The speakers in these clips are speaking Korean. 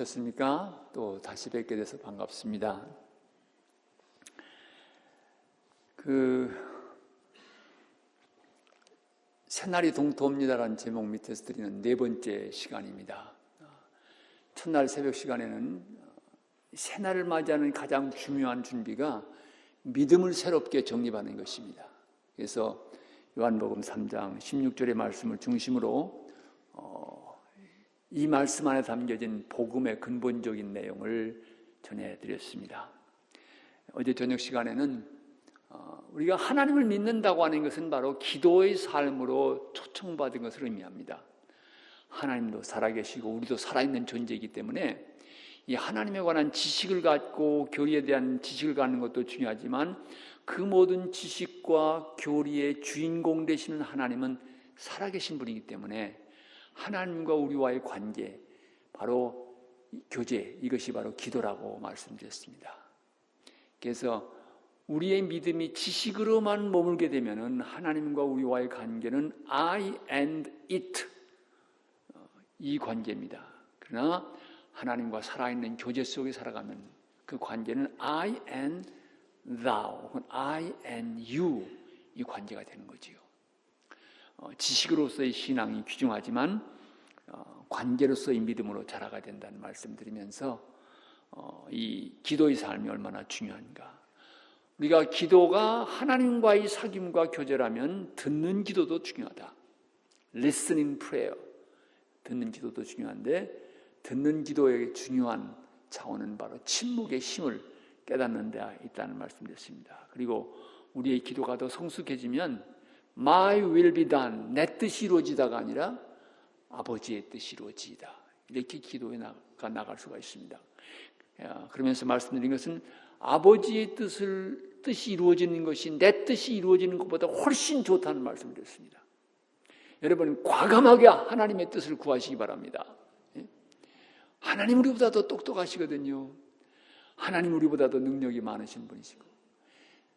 지내셨습니까? 또 다시 뵙게 돼서 반갑습니다. 새날이 동토옵니다라는 제목 밑에서 드리는 네 번째 시간입니다. 첫날 새벽 시간에는 새날을 맞이하는 가장 중요한 준비가 믿음을 새롭게 정립하는 것입니다. 그래서 요한복음 3장 16절의 말씀을 중심으로 이 말씀 안에 담겨진 복음의 근본적인 내용을 전해드렸습니다. 어제 저녁 시간에는 우리가 하나님을 믿는다고 하는 것은 바로 기도의 삶으로 초청받은 것을 의미합니다. 하나님도 살아계시고 우리도 살아있는 존재이기 때문에 이 하나님에 관한 지식을 갖고 교리에 대한 지식을 갖는 것도 중요하지만 그 모든 지식과 교리의 주인공 되시는 하나님은 살아계신 분이기 때문에 하나님과 우리와의 관계, 바로 교제, 이것이 바로 기도라고 말씀드렸습니다. 그래서 우리의 믿음이 지식으로만 머물게 되면 하나님과 우리와의 관계는 I and it, 이 관계입니다. 그러나 하나님과 살아있는 교제 속에 살아가면 그 관계는 I and thou, 혹은 I and you, 이 관계가 되는 거지요. 지식으로서의 신앙이 귀중하지만 관계로서의 믿음으로 자라가야 된다는 말씀드리면서 이 기도의 삶이 얼마나 중요한가. 우리가 기도가 하나님과의 사귐과 교제라면 듣는 기도도 중요하다. Listening prayer, 듣는 기도도 중요한데 듣는 기도의 중요한 차원은 바로 침묵의 힘을 깨닫는 데 있다는 말씀드렸습니다. 그리고 우리의 기도가 더 성숙해지면 My will be done, 내 뜻이 이루어지다가 아니라 아버지의 뜻이 이루어지이다, 이렇게 기도에 나갈 수가 있습니다. 그러면서 말씀드린 것은 아버지의 뜻이 이루어지는 것이 내 뜻이 이루어지는 것보다 훨씬 좋다는 말씀을 드렸습니다. 여러분, 과감하게 하나님의 뜻을 구하시기 바랍니다. 하나님 우리보다 더 똑똑하시거든요. 하나님 우리보다 더 능력이 많으신 분이시고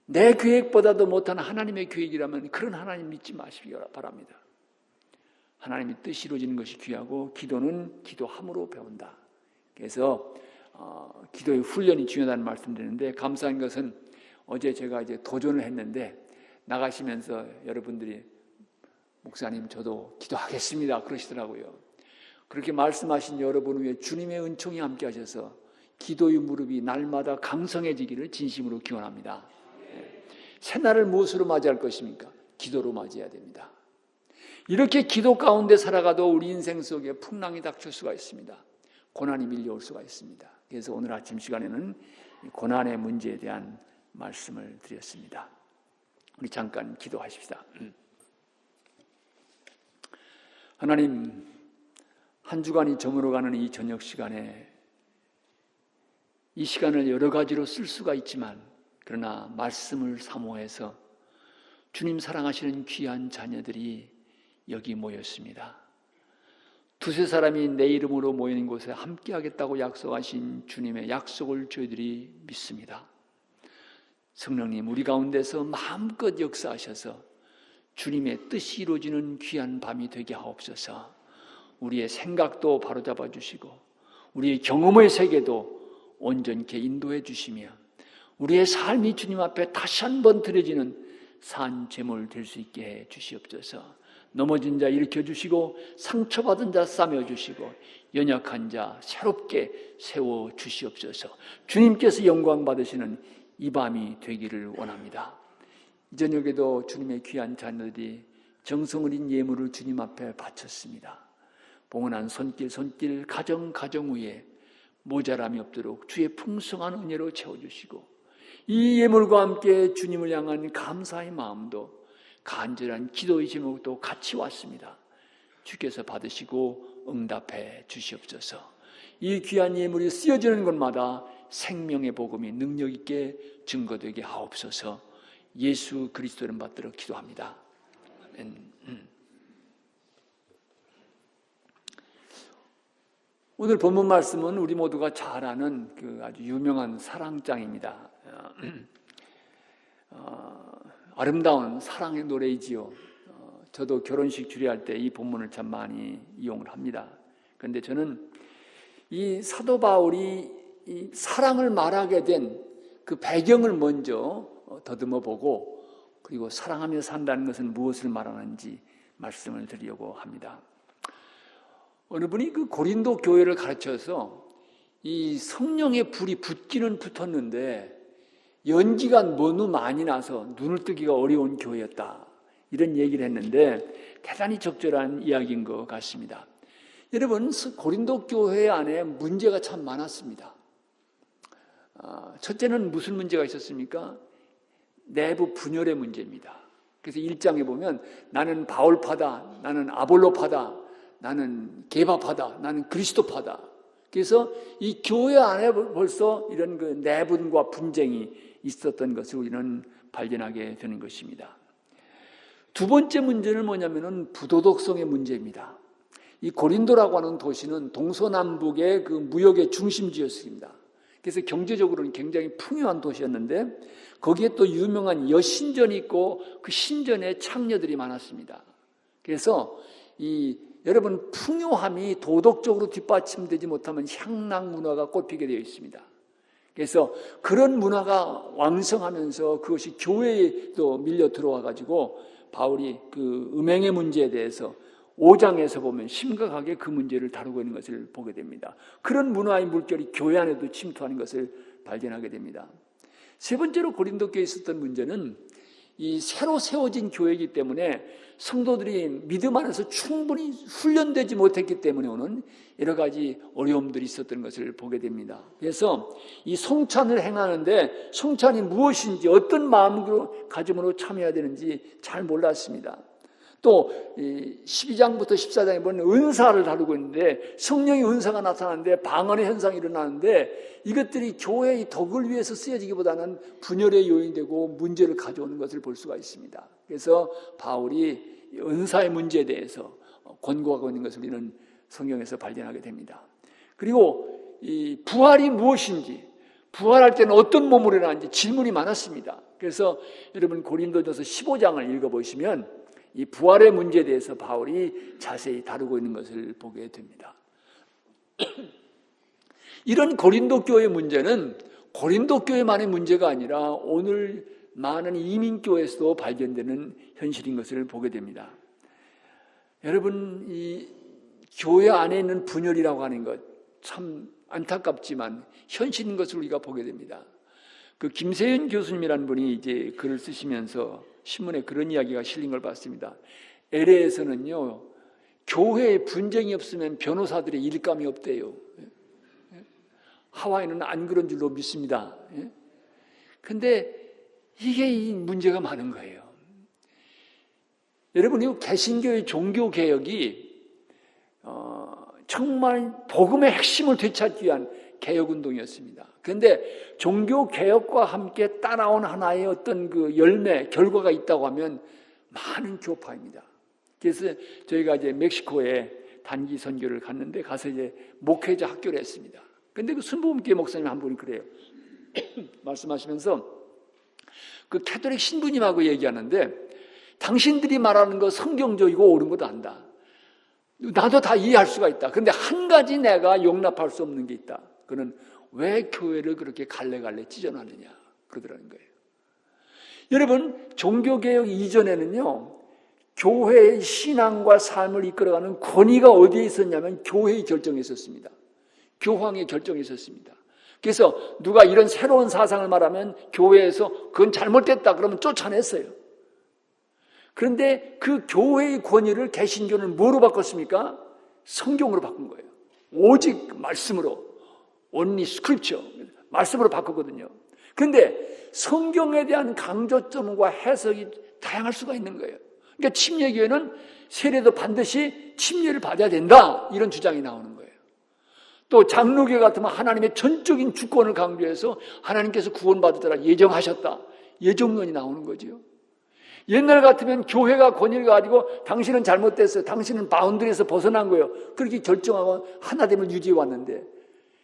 내 계획보다도 못한 하나님의 계획이라면 그런 하나님 믿지 마시기 바랍니다. 하나님의 뜻이 이루어지는 것이 귀하고 기도는 기도함으로 배운다. 그래서 기도의 훈련이 중요하다는 말씀드리는데 감사한 것은 어제 제가 이제 도전을 했는데 나가시면서 여러분들이 목사님 저도 기도하겠습니다 그러시더라고요. 그렇게 말씀하신 여러분 위에 주님의 은총이 함께 하셔서 기도의 무릎이 날마다 강성해지기를 진심으로 기원합니다. 새날을 무엇으로 맞이할 것입니까? 기도로 맞이해야 됩니다. 이렇게 기도 가운데 살아가도 우리 인생 속에 풍랑이 닥칠 수가 있습니다. 고난이 밀려올 수가 있습니다. 그래서 오늘 아침 시간에는 고난의 문제에 대한 말씀을 드렸습니다. 우리 잠깐 기도하십시다. 하나님, 한 주간이 저물어가는 이 저녁 시간에 이 시간을 여러 가지로 쓸 수가 있지만 그러나 말씀을 사모해서 주님 사랑하시는 귀한 자녀들이 여기 모였습니다. 두세 사람이 내 이름으로 모이는 곳에 함께 하겠다고 약속하신 주님의 약속을 저희들이 믿습니다. 성령님, 우리 가운데서 마음껏 역사하셔서 주님의 뜻이 이루어지는 귀한 밤이 되게 하옵소서. 우리의 생각도 바로잡아 주시고 우리의 경험의 세계도 온전케 인도해 주시며 우리의 삶이 주님 앞에 다시 한번 드려지는 산 제물 될 수 있게 해 주시옵소서. 넘어진 자 일으켜 주시고 상처받은 자 싸매 주시고 연약한 자 새롭게 세워 주시옵소서. 주님께서 영광 받으시는 이 밤이 되기를 원합니다. 이 저녁에도 주님의 귀한 자녀들이 정성 어린 예물을 주님 앞에 바쳤습니다. 봉헌한 손길 가정 위에 모자람이 없도록 주의 풍성한 은혜로 채워주시고 이 예물과 함께 주님을 향한 감사의 마음도 간절한 기도의 제목도 같이 왔습니다. 주께서 받으시고 응답해 주시옵소서. 이 귀한 예물이 쓰여지는 곳마다 생명의 복음이 능력 있게 증거되게 하옵소서. 예수 그리스도를 받들어 기도합니다. 아멘. 오늘 본문 말씀은 우리 모두가 잘 아는 그 아주 유명한 사랑장입니다. 아름다운 사랑의 노래이지요. 저도 결혼식 주례할 때 이 본문을 참 많이 이용을 합니다. 그런데 저는 이 사도 바울이 이 사랑을 말하게 된 그 배경을 먼저 더듬어 보고, 그리고 사랑하며 산다는 것은 무엇을 말하는지 말씀을 드리려고 합니다. 어느 분이 그 고린도 교회를 가르쳐서 이 성령의 불이 붙기는 붙었는데 연기가 너무 많이 나서 눈을 뜨기가 어려운 교회였다, 이런 얘기를 했는데 대단히 적절한 이야기인 것 같습니다. 여러분, 고린도 교회 안에 문제가 참 많았습니다. 첫째는 무슨 문제가 있었습니까? 내부 분열의 문제입니다. 그래서 1장에 보면 나는 바울파다, 나는 아볼로파다, 나는 게바파다, 나는 그리스도파다. 그래서 이 교회 안에 벌써 이런 그 내분과 분쟁이 있었던 것을 우리는 발견하게 되는 것입니다. 두 번째 문제는 뭐냐면은 부도덕성의 문제입니다. 이 고린도라고 하는 도시는 동서남북의 그 무역의 중심지였습니다. 그래서 경제적으로는 굉장히 풍요한 도시였는데 거기에 또 유명한 여신전이 있고 그 신전에 창녀들이 많았습니다. 그래서 여러분, 풍요함이 도덕적으로 뒷받침되지 못하면 향락 문화가 꽃피게 되어 있습니다. 그래서 그런 문화가 왕성하면서 그것이 교회에도 밀려 들어와 가지고 바울이 그 음행의 문제에 대해서 5장에서 보면 심각하게 그 문제를 다루고 있는 것을 보게 됩니다. 그런 문화의 물결이 교회 안에도 침투하는 것을 발견하게 됩니다. 세 번째로 고린도 교회에 있었던 문제는 이 새로 세워진 교회이기 때문에 성도들이 믿음 안에서 충분히 훈련되지 못했기 때문에 오는 여러 가지 어려움들이 있었던 것을 보게 됩니다. 그래서 이 성찬을 행하는데 성찬이 무엇인지, 어떤 마음으로 가짐으로 참여해야 되는지 잘 몰랐습니다. 또 12장부터 14장에 보면 은사를 다루고 있는데 성령의 은사가 나타나는데 방언의 현상이 일어나는데 이것들이 교회의 덕을 위해서 쓰여지기보다는 분열의 요인이 되고 문제를 가져오는 것을 볼 수가 있습니다. 그래서 바울이 은사의 문제에 대해서 권고하고 있는 것을 우리는 성경에서 발견하게 됩니다. 그리고 이 부활이 무엇인지, 부활할 때는 어떤 몸으로 일어나는지 질문이 많았습니다. 그래서 여러분 고린도전서 15장을 읽어보시면 이 부활의 문제에 대해서 바울이 자세히 다루고 있는 것을 보게 됩니다. 이런 고린도 교회의 문제는 고린도 교회만의 문제가 아니라 오늘 많은 이민교회에서도 발견되는 현실인 것을 보게 됩니다. 여러분, 이 교회 안에 있는 분열이라고 하는 것 참 안타깝지만 현실인 것을 우리가 보게 됩니다. 그 김세윤 교수님이라는 분이 이제 글을 쓰시면서 신문에 그런 이야기가 실린 걸 봤습니다. LA에서는요, 교회에 분쟁이 없으면 변호사들의 일감이 없대요. 하와이는 안 그런 줄로 믿습니다. 그런데 이게 이 문제가 많은 거예요. 여러분, 이 개신교의 종교개혁이 정말 복음의 핵심을 되찾기 위한 개혁운동이었습니다. 그런데 종교개혁과 함께 따라온 하나의 어떤 그 열매, 결과가 있다고 하면 많은 교파입니다. 그래서 저희가 이제 멕시코에 단기 선교를 갔는데 가서 이제 목회자 학교를 했습니다. 그런데 그 순복음교회 목사님 한 분이 그래요. 말씀하시면서 그 캐톨릭 신부님하고 얘기하는데 당신들이 말하는 거 성경적이고 옳은 것도 안다. 나도 다 이해할 수가 있다. 그런데 한 가지 내가 용납할 수 없는 게 있다. 그는 왜 교회를 그렇게 갈래갈래 찢어놨느냐 그러더라는 거예요. 여러분, 종교개혁 이전에는요, 교회의 신앙과 삶을 이끌어가는 권위가 어디에 있었냐면 교회의 결정에 있었습니다. 교황의 결정에 있었습니다. 그래서 누가 이런 새로운 사상을 말하면 교회에서 그건 잘못됐다 그러면 쫓아냈어요. 그런데 그 교회의 권위를 개신교는 뭐로 바꿨습니까? 성경으로 바꾼 거예요. 오직 말씀으로, only scripture, 말씀으로 바꿨거든요. 그런데 성경에 대한 강조점과 해석이 다양할 수가 있는 거예요. 그러니까 침례교회는 세례도 반드시 침례를 받아야 된다, 이런 주장이 나오는 거예요. 또 장로교회 같으면 하나님의 전적인 주권을 강조해서 하나님께서 구원받으더라 예정하셨다, 예정론이 나오는 거죠. 옛날 같으면 교회가 권위를 가지고 당신은 잘못됐어요, 당신은 바운드리에서 벗어난 거예요, 그렇게 결정하고 하나됨을 유지해 왔는데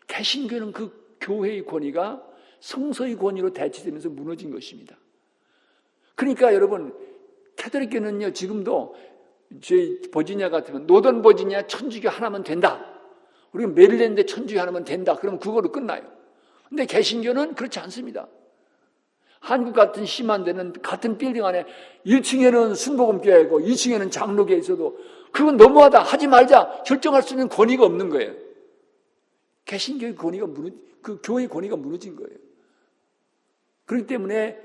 개신교는 그 교회의 권위가 성서의 권위로 대치되면서 무너진 것입니다. 그러니까 여러분, 캐톨릭교는요 지금도 저희 버지니아 같으면 노던 버지니아 천주교 하나면 된다, 우리가 메릴랜드 천주교 하나면 된다. 그러면 그거로 끝나요. 근데 개신교는 그렇지 않습니다. 한국 같은 심한 데는 같은 빌딩 안에 1층에는 순복음교회고 2층에는 장로교회 있어도 그건 너무하다. 하지 말자. 결정할 수 있는 권위가 없는 거예요. 개신교의 권위가 그 교회의 권위가 무너진 거예요. 그렇기 때문에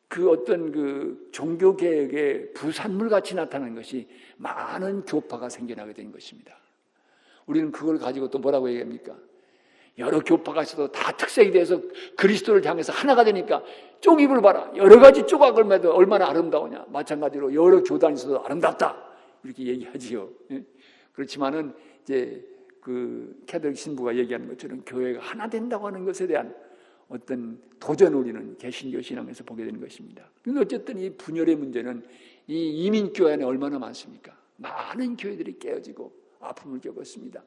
그 어떤 그 종교개혁의 부산물 같이 나타나는 것이 많은 교파가 생겨나게 된 것입니다. 우리는 그걸 가지고 또 뭐라고 얘기합니까? 여러 교파가 있어도 다 특색이 돼서 그리스도를 향해서 하나가 되니까 쪽입을 봐라. 여러 가지 조각을 매도 얼마나 아름다우냐. 마찬가지로 여러 교단이 있어도 아름답다. 이렇게 얘기하지요. 그렇지만은 이제 그 캐톨릭 신부가 얘기하는 것처럼 교회가 하나 된다고 하는 것에 대한 어떤 도전 우리는 개신교 신앙에서 보게 되는 것입니다. 근데 어쨌든 이 분열의 문제는 이 이민교회 안에 얼마나 많습니까? 많은 교회들이 깨어지고 아픔을 겪었습니다.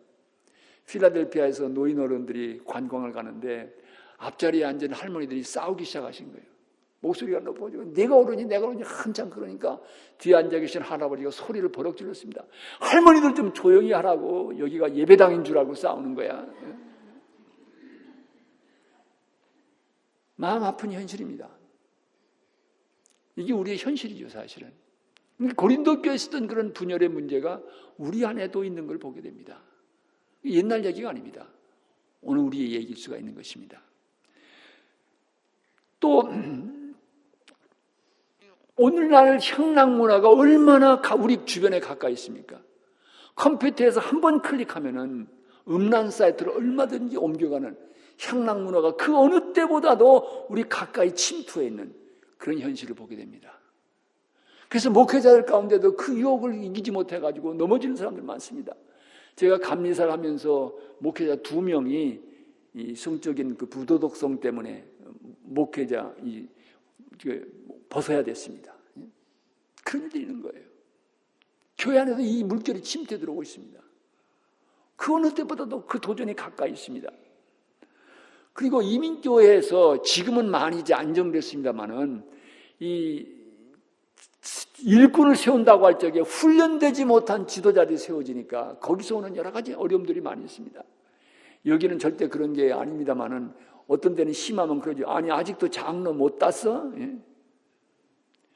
필라델피아에서 노인 어른들이 관광을 가는데 앞자리에 앉은 할머니들이 싸우기 시작하신 거예요. 목소리가 높아지고 내가 어른이 한참 그러니까 뒤에 앉아 계신 할아버지가 소리를 버럭 질렀습니다. 할머니들 좀 조용히 하라고. 여기가 예배당인 줄 알고 싸우는 거야. 마음 아픈 현실입니다. 이게 우리의 현실이죠, 사실은. 고린도 교회에 있었던 그런 분열의 문제가 우리 안에도 있는 걸 보게 됩니다. 옛날 얘기가 아닙니다. 오늘 우리의 얘기일 수가 있는 것입니다. 또 오늘날 향락 문화가 얼마나 우리 주변에 가까이 있습니까? 컴퓨터에서 한 번 클릭하면은 음란 사이트로 얼마든지 옮겨가는 향락 문화가 그 어느 때보다도 우리 가까이 침투해 있는 그런 현실을 보게 됩니다. 그래서 목회자들 가운데도 그 유혹을 이기지 못해가지고 넘어지는 사람들 많습니다. 제가 감리사를 하면서 목회자 2명이 이 성적인 그 부도덕성 때문에 목회자 벗어야 됐습니다. 그런 일이 있는 거예요. 교회 안에도 이 물결이 침투해 들어오고 있습니다. 그 어느 때보다도 그 도전이 가까이 있습니다. 그리고 이민교회에서 지금은 많이 이제 안정됐습니다만은 이 일꾼을 세운다고 할 적에 훈련되지 못한 지도자들이 세워지니까 거기서 오는 여러 가지 어려움들이 많이 있습니다. 여기는 절대 그런 게 아닙니다만은 어떤 데는 심하면 그러죠. 아니 아직도 장로 못 땄어? 예?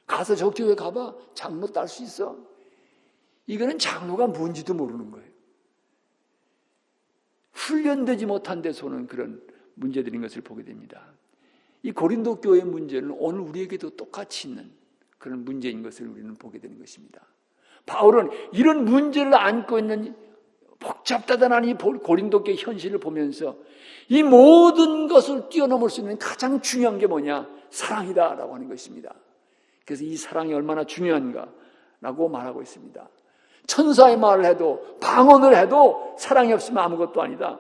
가서 적교회 가봐. 장로 딸 수 있어. 이거는 장로가 뭔지도 모르는 거예요. 훈련되지 못한 데서 오는 그런 문제들인 것을 보게 됩니다. 이 고린도 교회의 문제는 오늘 우리에게도 똑같이 있는 그런 문제인 것을 우리는 보게 되는 것입니다. 바울은 이런 문제를 안고 있는 복잡다단한 이 고린도 교회 현실을 보면서 이 모든 것을 뛰어넘을 수 있는 가장 중요한 게 뭐냐? 사랑이다라고 하는 것입니다. 그래서 이 사랑이 얼마나 중요한가라고 말하고 있습니다. 천사의 말을 해도 방언을 해도 사랑이 없으면 아무것도 아니다.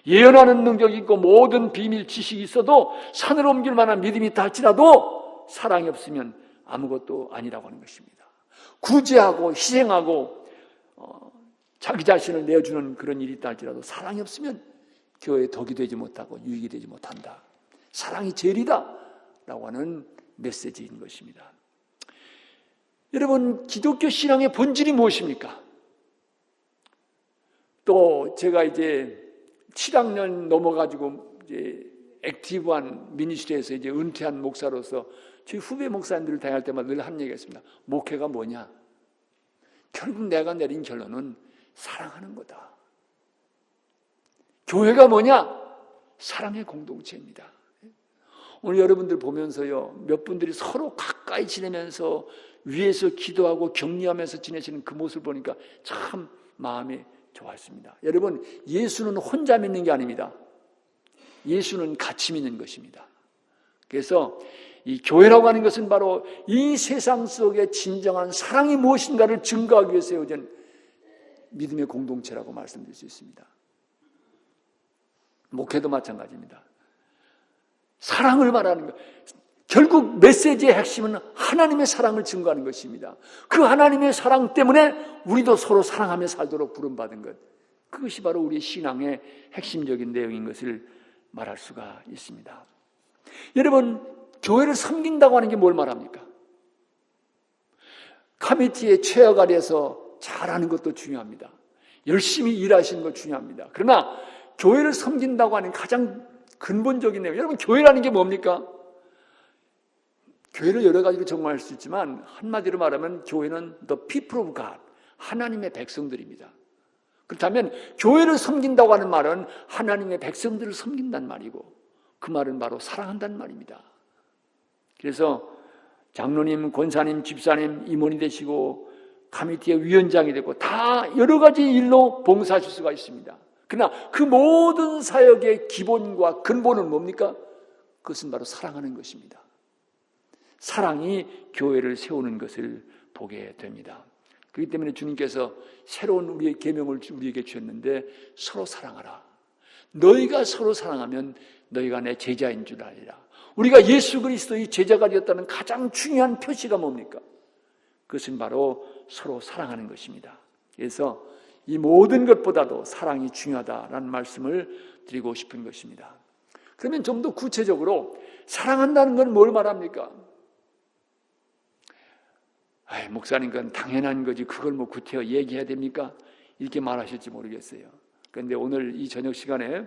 예언하는 능력이 있고 모든 비밀 지식이 있어도 산을 옮길 만한 믿음이 있다 할지라도 사랑이 없으면 아무것도 아니라고 하는 것입니다. 구제하고 희생하고 자기 자신을 내어주는 그런 일이 있다 할지라도 사랑이 없으면 교회에 덕이 되지 못하고 유익이 되지 못한다. 사랑이 제일이다 라고 하는 메시지인 것입니다. 여러분, 기독교 신앙의 본질이 무엇입니까? 또 제가 이제 7학년 넘어가지고 이제 액티브한 미니스트리에서 이제 은퇴한 목사로서 저희 후배 목사님들을 대할 때마다 늘 한 얘기가 있습니다. 목회가 뭐냐? 결국 내가 내린 결론은 사랑하는 거다. 교회가 뭐냐? 사랑의 공동체입니다. 오늘 여러분들 보면서요, 몇 분들이 서로 가까이 지내면서 위에서 기도하고 격려하면서 지내시는 그 모습을 보니까 참 마음이 좋았습니다. 여러분, 예수는 혼자 믿는 게 아닙니다. 예수는 같이 믿는 것입니다. 그래서 이 교회라고 하는 것은 바로 이 세상 속에 진정한 사랑이 무엇인가를 증거하기 위해 세워진 믿음의 공동체라고 말씀드릴 수 있습니다. 목회도 마찬가지입니다. 사랑을 말하는 것. 결국 메시지의 핵심은 하나님의 사랑을 증거하는 것입니다. 그 하나님의 사랑 때문에 우리도 서로 사랑하며 살도록 부름받은 것. 그것이 바로 우리의 신앙의 핵심적인 내용인 것을 말할 수가 있습니다. 여러분, 교회를 섬긴다고 하는 게 뭘 말합니까? 커뮤니티의 최악 아래에서 잘하는 것도 중요합니다. 열심히 일하시는 거 중요합니다. 그러나 교회를 섬긴다고 하는 가장 근본적인 내용, 여러분 교회라는 게 뭡니까? 교회를 여러 가지로 정의할 수 있지만 한마디로 말하면 교회는 the people of God, 하나님의 백성들입니다. 그렇다면 교회를 섬긴다고 하는 말은 하나님의 백성들을 섬긴다는 말이고 그 말은 바로 사랑한다는 말입니다. 그래서 장로님, 권사님, 집사님, 임원이 되시고 커미티의 위원장이 되고 다 여러 가지 일로 봉사하실 수가 있습니다. 그러나 그 모든 사역의 기본과 근본은 뭡니까? 그것은 바로 사랑하는 것입니다. 사랑이 교회를 세우는 것을 보게 됩니다. 그렇기 때문에 주님께서 새로운 우리의 계명을 우리에게 주셨는데 서로 사랑하라. 너희가 서로 사랑하면 너희가 내 제자인 줄 알리라. 우리가 예수 그리스도의 제자가 되었다는 가장 중요한 표시가 뭡니까? 그것은 바로 서로 사랑하는 것입니다. 그래서 이 모든 것보다도 사랑이 중요하다라는 말씀을 드리고 싶은 것입니다. 그러면 좀 더 구체적으로 사랑한다는 건 뭘 말합니까? 목사님 그건 당연한 거지 그걸 뭐 구태여 얘기해야 됩니까? 이렇게 말하실지 모르겠어요. 그런데 오늘 이 저녁 시간에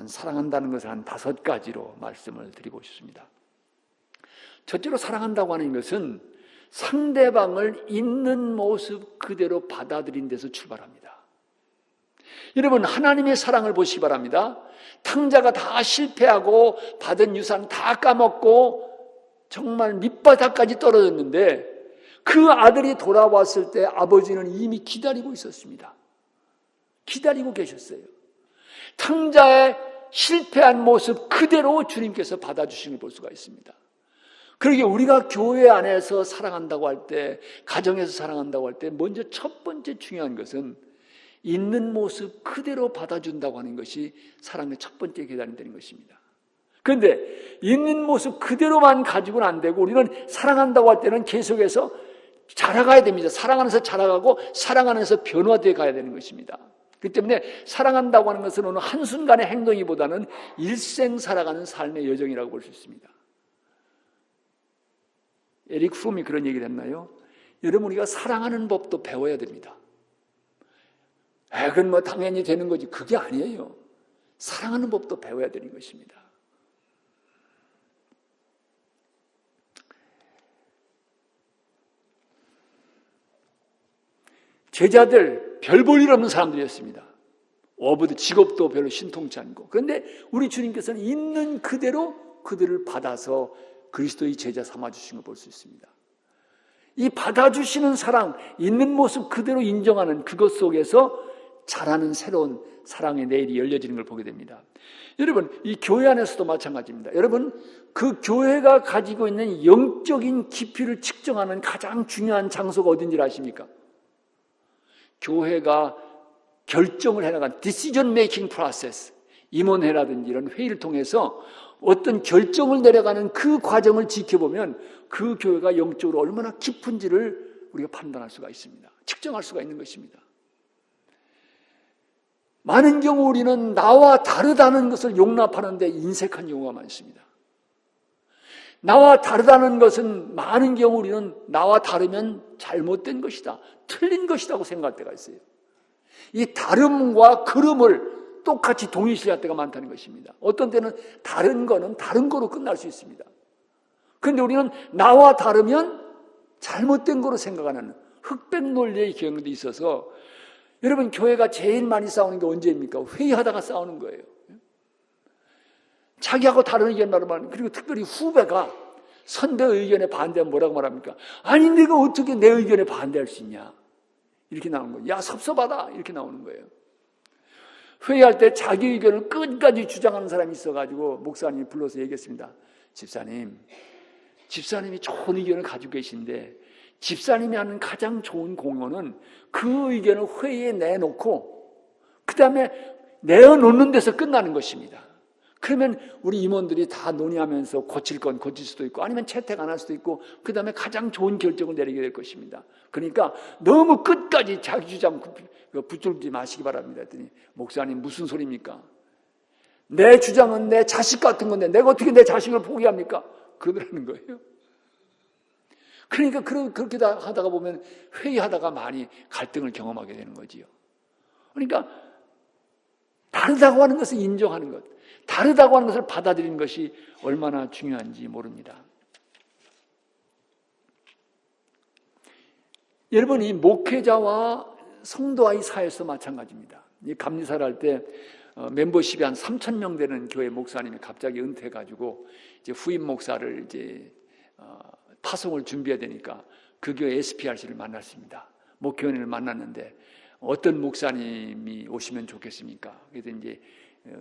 사랑한다는 것을 한 5가지로 말씀을 드리고 싶습니다. 첫째로 사랑한다고 하는 것은 상대방을 있는 모습 그대로 받아들인 데서 출발합니다. 여러분 하나님의 사랑을 보시기 바랍니다. 탕자가 다 실패하고 받은 유산 다 까먹고 정말 밑바닥까지 떨어졌는데 그 아들이 돌아왔을 때 아버지는 이미 기다리고 있었습니다. 기다리고 계셨어요. 탕자의 실패한 모습 그대로 주님께서 받아주시는 걸 볼 수가 있습니다. 그러게 우리가 교회 안에서 사랑한다고 할 때, 가정에서 사랑한다고 할 때 먼저 첫 번째 중요한 것은 있는 모습 그대로 받아준다고 하는 것이 사랑의 첫 번째 계단이 되는 것입니다. 그런데 있는 모습 그대로만 가지고는 안 되고 우리는 사랑한다고 할 때는 계속해서 자라가야 됩니다. 사랑 안에서 자라가고 사랑 안에서 변화되어 가야 되는 것입니다. 그렇기 때문에 사랑한다고 하는 것은 어느 한순간의 행동이보다는 일생 살아가는 삶의 여정이라고 볼 수 있습니다. 에릭 프롬이 그런 얘기를 했나요? 여러분 우리가 사랑하는 법도 배워야 됩니다. 그건 뭐 당연히 되는 거지. 그게 아니에요. 사랑하는 법도 배워야 되는 것입니다. 제자들 별 볼 일 없는 사람들이었습니다. 어부도 직업도 별로 신통치 않고. 그런데 우리 주님께서는 있는 그대로 그들을 받아서 그리스도의 제자 삼아주신 걸 볼 수 있습니다. 이 받아주시는 사랑, 있는 모습 그대로 인정하는 그것 속에서 자라는 새로운 사랑의 내일이 열려지는 걸 보게 됩니다. 여러분, 이 교회 안에서도 마찬가지입니다. 여러분, 그 교회가 가지고 있는 영적인 깊이를 측정하는 가장 중요한 장소가 어딘지 아십니까? 교회가 결정을 해나간 decision making process, 임원회라든지 이런 회의를 통해서 어떤 결정을 내려가는 그 과정을 지켜보면 그 교회가 영적으로 얼마나 깊은지를 우리가 판단할 수가 있습니다. 측정할 수가 있는 것입니다. 많은 경우 우리는 나와 다르다는 것을 용납하는 데 인색한 경우가 많습니다. 나와 다르다는 것은 많은 경우 우리는 나와 다르면 잘못된 것이다, 틀린 것이라고 생각할 때가 있어요. 이 다름과 그름을 똑같이 동일시할 때가 많다는 것입니다. 어떤 때는 다른 거는 다른 거로 끝날 수 있습니다. 그런데 우리는 나와 다르면 잘못된 거로 생각하는 흑백 논리의 경우도 있어서 여러분 교회가 제일 많이 싸우는 게 언제입니까? 회의하다가 싸우는 거예요. 자기하고 다른 의견을 말하면 그리고 특별히 후배가 선배 의견에 반대하면 뭐라고 말합니까? 아니 내가 어떻게 내 의견에 반대할 수 있냐? 이렇게 나오는 거예요. 야 섭섭하다 이렇게 나오는 거예요. 회의할 때 자기 의견을 끝까지 주장하는 사람이 있어가지고 목사님이 불러서 얘기했습니다. 집사님이 좋은 의견을 가지고 계신데 집사님이 하는 가장 좋은 공헌은 그 의견을 회의에 내놓고 그 다음에 내어놓는 데서 끝나는 것입니다. 그러면 우리 임원들이 다 논의하면서 고칠 건 고칠 수도 있고 아니면 채택 안 할 수도 있고 그 다음에 가장 좋은 결정을 내리게 될 것입니다. 그러니까 너무 끝까지 자기 주장 붙들지 마시기 바랍니다. 했더니 목사님 무슨 소리입니까? 내 주장은 내 자식 같은 건데 내가 어떻게 내 자식을 포기합니까? 그러더라는 거예요. 그러니까 그렇게 하다가 보면 회의하다가 많이 갈등을 경험하게 되는 거지요. 그러니까 다르다고 하는 것을 인정하는 것, 다르다고 하는 것을 받아들이는 것이 얼마나 중요한지 모릅니다. 여러분, 이 목회자와 성도와의 사이에서 마찬가지입니다. 이 감리사를 할 때 멤버십이 한 3,000명 되는 교회 목사님이 갑자기 은퇴해가지고 이제 후임 목사를 이제 파송을 준비해야 되니까 그 교회 SPRC를 만났습니다. 목회원을 만났는데 어떤 목사님이 오시면 좋겠습니까? 그래서 이제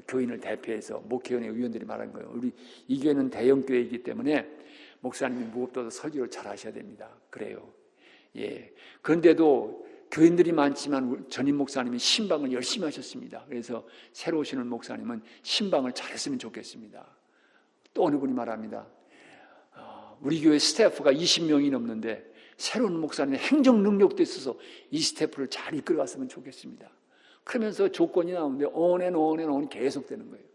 교인을 대표해서 목회원의 의원들이 말한 거예요. 우리 이 교회는 대형 교회이기 때문에 목사님이 무엇보다 설교를 잘 하셔야 됩니다. 그래요. 예. 그런데도 교인들이 많지만 전임 목사님이 신방을 열심히 하셨습니다. 그래서 새로 오시는 목사님은 신방을 잘했으면 좋겠습니다. 또 어느 분이 말합니다. 우리 교회 스태프가 20명이 넘는데 새로운 목사님의 행정 능력도 있어서 이 스태프를 잘 이끌어갔으면 좋겠습니다. 그러면서 조건이 나오는데 on 계속 되는 거예요.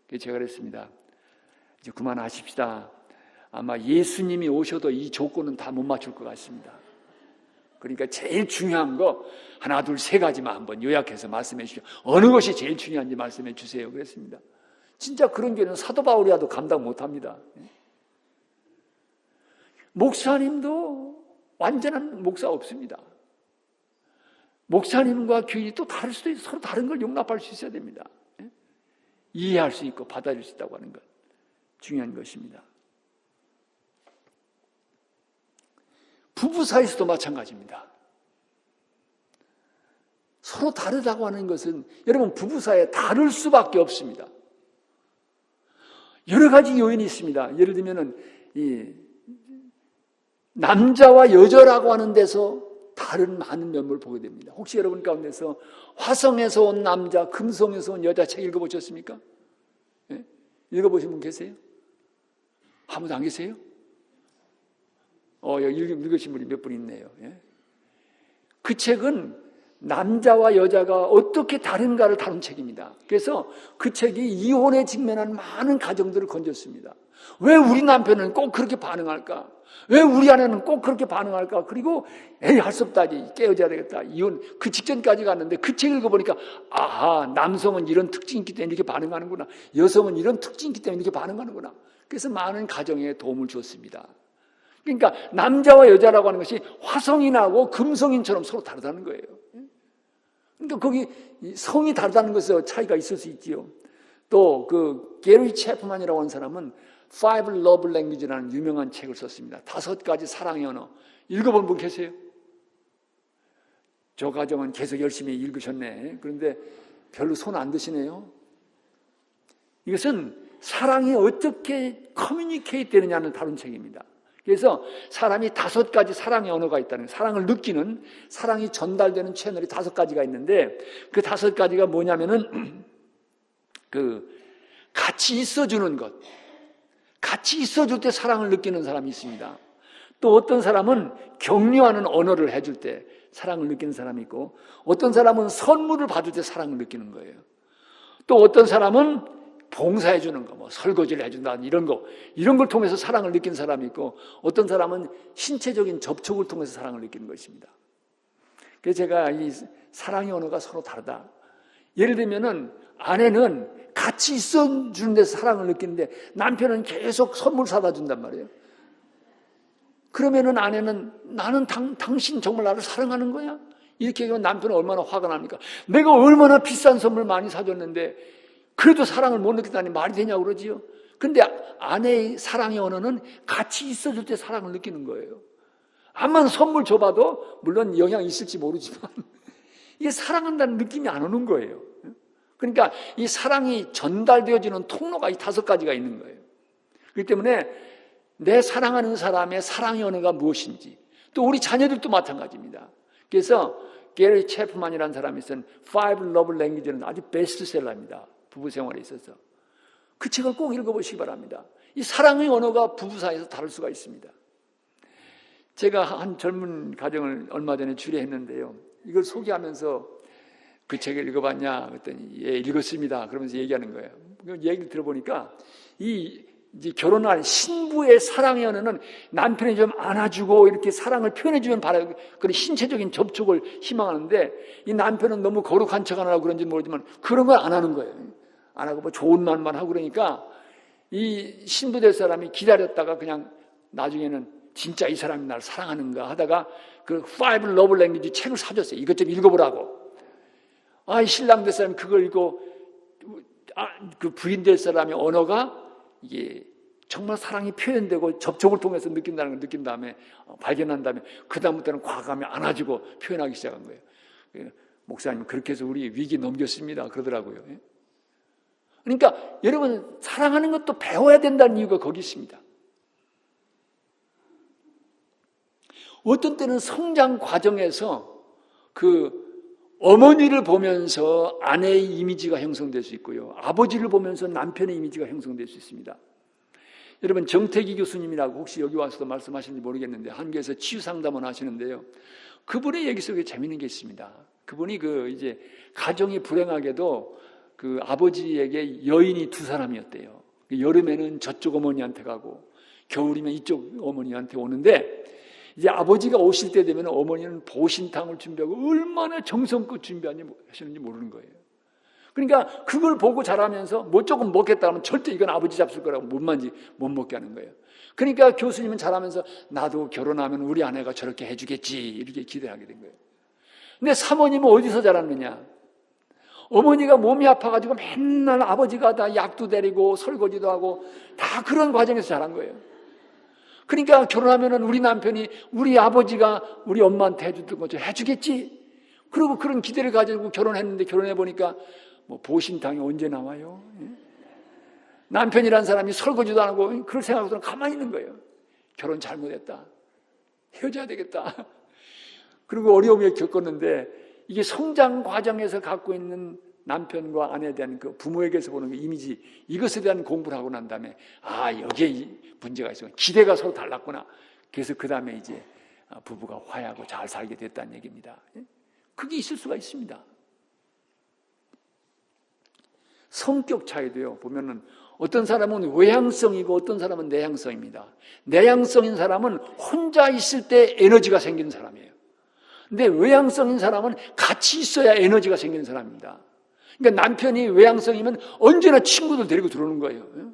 그래서 제가 그랬습니다. 이제 그만하십시다. 아마 예수님이 오셔도 이 조건은 다 못 맞출 것 같습니다. 그러니까 제일 중요한 거 하나, 둘, 세 가지만 한번 요약해서 말씀해 주시죠. 어느 것이 제일 중요한지 말씀해 주세요. 그랬습니다. 진짜 그런 교회는 사도 바울이라도 감당 못합니다. 목사님도 완전한 목사 없습니다. 목사님과 교인이 또 다를 수도 있어요. 서로 다른 걸 용납할 수 있어야 됩니다. 이해할 수 있고 받아들일 수 있다고 하는 것 중요한 것입니다. 부부 사이에서도 마찬가지입니다. 서로 다르다고 하는 것은 여러분 부부 사이에 다를 수밖에 없습니다. 여러 가지 요인이 있습니다. 예를 들면은 이 남자와 여자라고 하는 데서 다른 많은 면모를 보게 됩니다. 혹시 여러분 가운데서 화성에서 온 남자, 금성에서 온 여자 책 읽어보셨습니까? 예? 읽어보신 분 계세요? 아무도 안 계세요? 여기 읽으신 분이 몇 분 있네요. 예? 그 책은 남자와 여자가 어떻게 다른가를 다룬 책입니다. 그래서 그 책이 이혼에 직면한 많은 가정들을 건졌습니다. 왜 우리 남편은 꼭 그렇게 반응할까? 왜 우리 아내는 꼭 그렇게 반응할까? 그리고 할 수 없다. 깨어져야 되겠다. 이혼 그 직전까지 갔는데 그 책 읽어보니까 아하, 남성은 이런 특징이 있기 때문에 이렇게 반응하는구나. 여성은 이런 특징이 있기 때문에 이렇게 반응하는구나. 그래서 많은 가정에 도움을 줬습니다. 그러니까 남자와 여자라고 하는 것이 화성인하고 금성인처럼 서로 다르다는 거예요. 그러니까 거기 성이 다르다는 것에 차이가 있을 수 있지요. 또 그 게리 채프만이라고 하는 사람은 Five Love Language라는 유명한 책을 썼습니다. 5가지 사랑의 언어. 읽어본 분 계세요? 저 가정은 계속 열심히 읽으셨네. 그런데 별로 손 안 드시네요. 이것은 사랑이 어떻게 커뮤니케이트 되느냐를 다룬 책입니다. 그래서 사람이 5가지 사랑의 언어가 있다는 거예요. 사랑을 느끼는, 사랑이 전달되는 채널이 5가지가 있는데 그 5가지가 뭐냐면은 같이 있어주는 것. 같이 있어줄 때 사랑을 느끼는 사람이 있습니다. 또 어떤 사람은 격려하는 언어를 해줄 때 사랑을 느끼는 사람이 있고 어떤 사람은 선물을 받을 때 사랑을 느끼는 거예요. 또 어떤 사람은 봉사해 주는 거, 설거지를 해준다 이런 걸 통해서 사랑을 느끼는 사람이 있고 어떤 사람은 신체적인 접촉을 통해서 사랑을 느끼는 것입니다. 그래서 제가 이 사랑의 언어가 서로 다르다. 예를 들면은 아내는 같이 있어주는 데서 사랑을 느끼는데 남편은 계속 선물 사다 준단 말이에요. 그러면은 아내는 나는 당신 정말 나를 사랑하는 거야? 이렇게 얘기하면 남편은 얼마나 화가 납니까? 내가 얼마나 비싼 선물 많이 사줬는데 그래도 사랑을 못 느끼다니 말이 되냐고 그러지요. 그런데 아내의 사랑의 언어는 같이 있어줄 때 사랑을 느끼는 거예요. 암만 선물 줘봐도 물론 영향이 있을지 모르지만 이게 사랑한다는 느낌이 안 오는 거예요. 그러니까 이 사랑이 전달되어지는 통로가 이 5가지가 있는 거예요. 그렇기 때문에 내 사랑하는 사람의 사랑의 언어가 무엇인지 또 우리 자녀들도 마찬가지입니다. 그래서 게리 채프만이라는 사람이 쓴 Five Love Language는 아주 베스트셀러입니다. 부부 생활에 있어서. 그 책을 꼭 읽어보시기 바랍니다. 이 사랑의 언어가 부부 사이에서 다를 수가 있습니다. 제가 한 젊은 가정을 얼마 전에 주례했는데요. 이걸 소개하면서 그 책을 읽어봤냐? 그랬더니 예, 읽었습니다. 그러면서 얘기하는 거예요. 얘기를 들어보니까 이 이제 결혼할 신부의 사랑의 언어는 남편이 좀 안아주고 이렇게 사랑을 표현해주면 바라고 그런 신체적인 접촉을 희망하는데, 이 남편은 너무 거룩한 척 안 하고 그런지 모르지만 그런 걸 안 하는 거예요. 안 하고 뭐 좋은 말만 하고 그러니까 이 신부 될 사람이 기다렸다가 그냥 나중에는 진짜 이 사람이 나를 사랑하는가 하다가 그 Five Love Language 책을 사줬어요. 이것 좀 읽어보라고. 이 신랑 될 사람이 그걸 읽고 그 부인 될 사람의 언어가 이게 정말 사랑이 표현되고 접촉을 통해서 느낀다는 걸 느낀 다음에 발견한 다음에 그 다음부터는 과감히 안아주고 표현하기 시작한 거예요. 목사님 그렇게 해서 우리 위기 넘겼습니다 그러더라고요. 그러니까 여러분 사랑하는 것도 배워야 된다는 이유가 거기 있습니다. 어떤 때는 성장 과정에서 그 어머니를 보면서 아내의 이미지가 형성될 수 있고요. 아버지를 보면서 남편의 이미지가 형성될 수 있습니다. 여러분 정태기 교수님이라고 혹시 여기 와서도 말씀하시는지 모르겠는데 한국에서 치유상담을 하시는데요. 그분의 얘기 속에 재미있는 게 있습니다. 그분이 이제 가정이 불행하게도 그 아버지에게 여인이 2사람이었대요. 여름에는 저쪽 어머니한테 가고 겨울이면 이쪽 어머니한테 오는데 이제 아버지가 오실 때 되면 어머니는 보신탕을 준비하고 얼마나 정성껏 준비하시는지 모르는 거예요. 그러니까 그걸 보고 자라면서 뭐 조금 먹겠다 하면 절대 이건 아버지 잡술 거라고 못 먹게 하는 거예요. 그러니까 교수님은 자라면서 나도 결혼하면 우리 아내가 저렇게 해주겠지 이렇게 기대하게 된 거예요. 근데 사모님은 어디서 자랐느냐? 어머니가 몸이 아파가지고 맨날 아버지가 다 약도 데리고 설거지도 하고 다 그런 과정에서 자란 거예요. 그러니까 결혼하면은 우리 남편이 우리 아버지가 우리 엄마한테 해주던 것처럼 해주겠지. 그리고 그런 기대를 가지고 결혼했는데 결혼해 보니까 뭐 보신탕이 언제 나와요? 남편이란 사람이 설거지도 안 하고 그럴 생각으로 가만히 있는 거예요. 결혼 잘못했다. 헤어져야 되겠다. 그리고 어려움을 겪었는데 이게 성장 과정에서 갖고 있는 남편과 아내에 대한 그 부모에게서 보는 그 이미지, 이것에 대한 공부를 하고 난 다음에 여기에 문제가 있어. 기대가 서로 달랐구나. 그래서 그 다음에 이제 부부가 화해하고 잘 살게 됐다는 얘기입니다. 그게 있을 수가 있습니다. 성격 차이도요. 보면은 어떤 사람은 외향성이고 어떤 사람은 내향성입니다. 내향성인 사람은 혼자 있을 때 에너지가 생기는 사람이에요. 근데 외향성인 사람은 같이 있어야 에너지가 생기는 사람입니다. 그러니까 남편이 외향성이면 언제나 친구들 데리고 들어오는 거예요.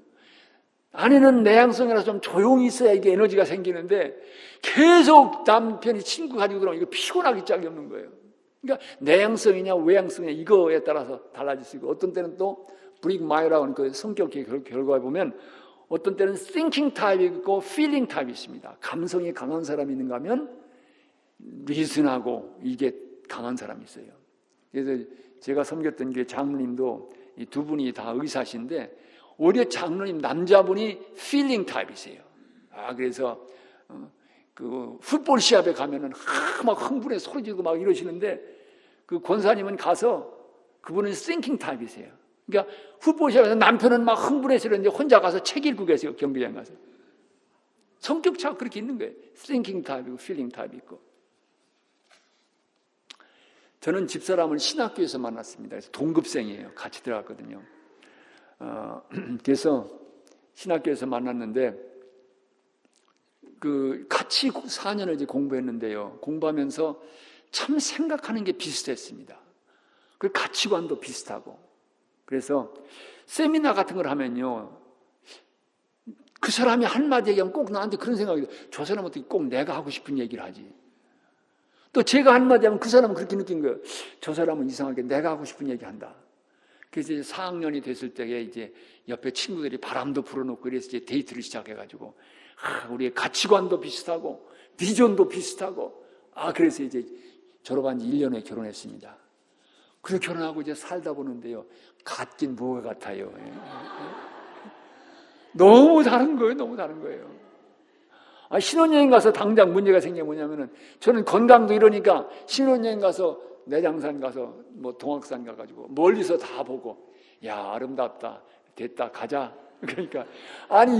아내는 내향성이라서 좀 조용히 있어야 이게 에너지가 생기는데 계속 남편이 친구 가지고 들어오면 이거 피곤하기 짝이 없는 거예요. 그러니까 내향성이냐 외향성이냐 이거에 따라서 달라질 수 있고 어떤 때는 또 브릭 마이어라고 하는 그 성격 결과에 보면 어떤 때는 thinking 타입이 있고 feeling 타입이 있습니다. 감성이 강한 사람이 있는가 하면 리슨하고 이게 강한 사람이 있어요. 그래서 제가 섬겼던 게 장로님도 이 두 분이 다 의사신데 오히려 장로님 남자분이 feeling 타입이세요. 그래서 그 풋볼 시합에 가면은 막 흥분해 소리 지르고 막 이러시는데 그 권사님은 가서 그분은 thinking 타입이세요. 그러니까 풋볼 시합에서 남편은 막 흥분해서 이러는데 혼자 가서 책 읽고 계세요. 경기장 가서. 성격 차가 그렇게 있는 거예요. thinking 타입이고 feeling 타입이 있고. 저는 집사람을 신학교에서 만났습니다. 그래서 동급생이에요. 같이 들어갔거든요. 그래서 신학교에서 만났는데 같이 4년을 이제 공부했는데요. 공부하면서 참 생각하는 게 비슷했습니다. 그 가치관도 비슷하고. 그래서 세미나 같은 걸 하면요. 그 사람이 한마디 얘기하면 꼭 나한테 그런 생각이 들어요. 저 사람은 어떻게 꼭 내가 하고 싶은 얘기를 하지. 또 제가 한마디 하면 그 사람은 그렇게 느낀 거예요. 저 사람은 이상하게 내가 하고 싶은 얘기 한다. 그래서 이제 4학년이 됐을 때에 이제 옆에 친구들이 바람도 불어넣고 그래서 이제 데이트를 시작해가지고 우리의 가치관도 비슷하고 비전도 비슷하고 그래서 이제 졸업한 지 1년 후에 결혼했습니다. 그리고 결혼하고 이제 살다 보는데요. 같긴 뭐가 같아요. 너무 다른 거예요. 너무 다른 거예요. 신혼여행 가서 당장 문제가 생긴 게 뭐냐면은 저는 건강도 이러니까 신혼여행 가서 내장산 가서 뭐 동악산 가가지고 멀리서 다 보고 야 아름답다 됐다 가자. 그러니까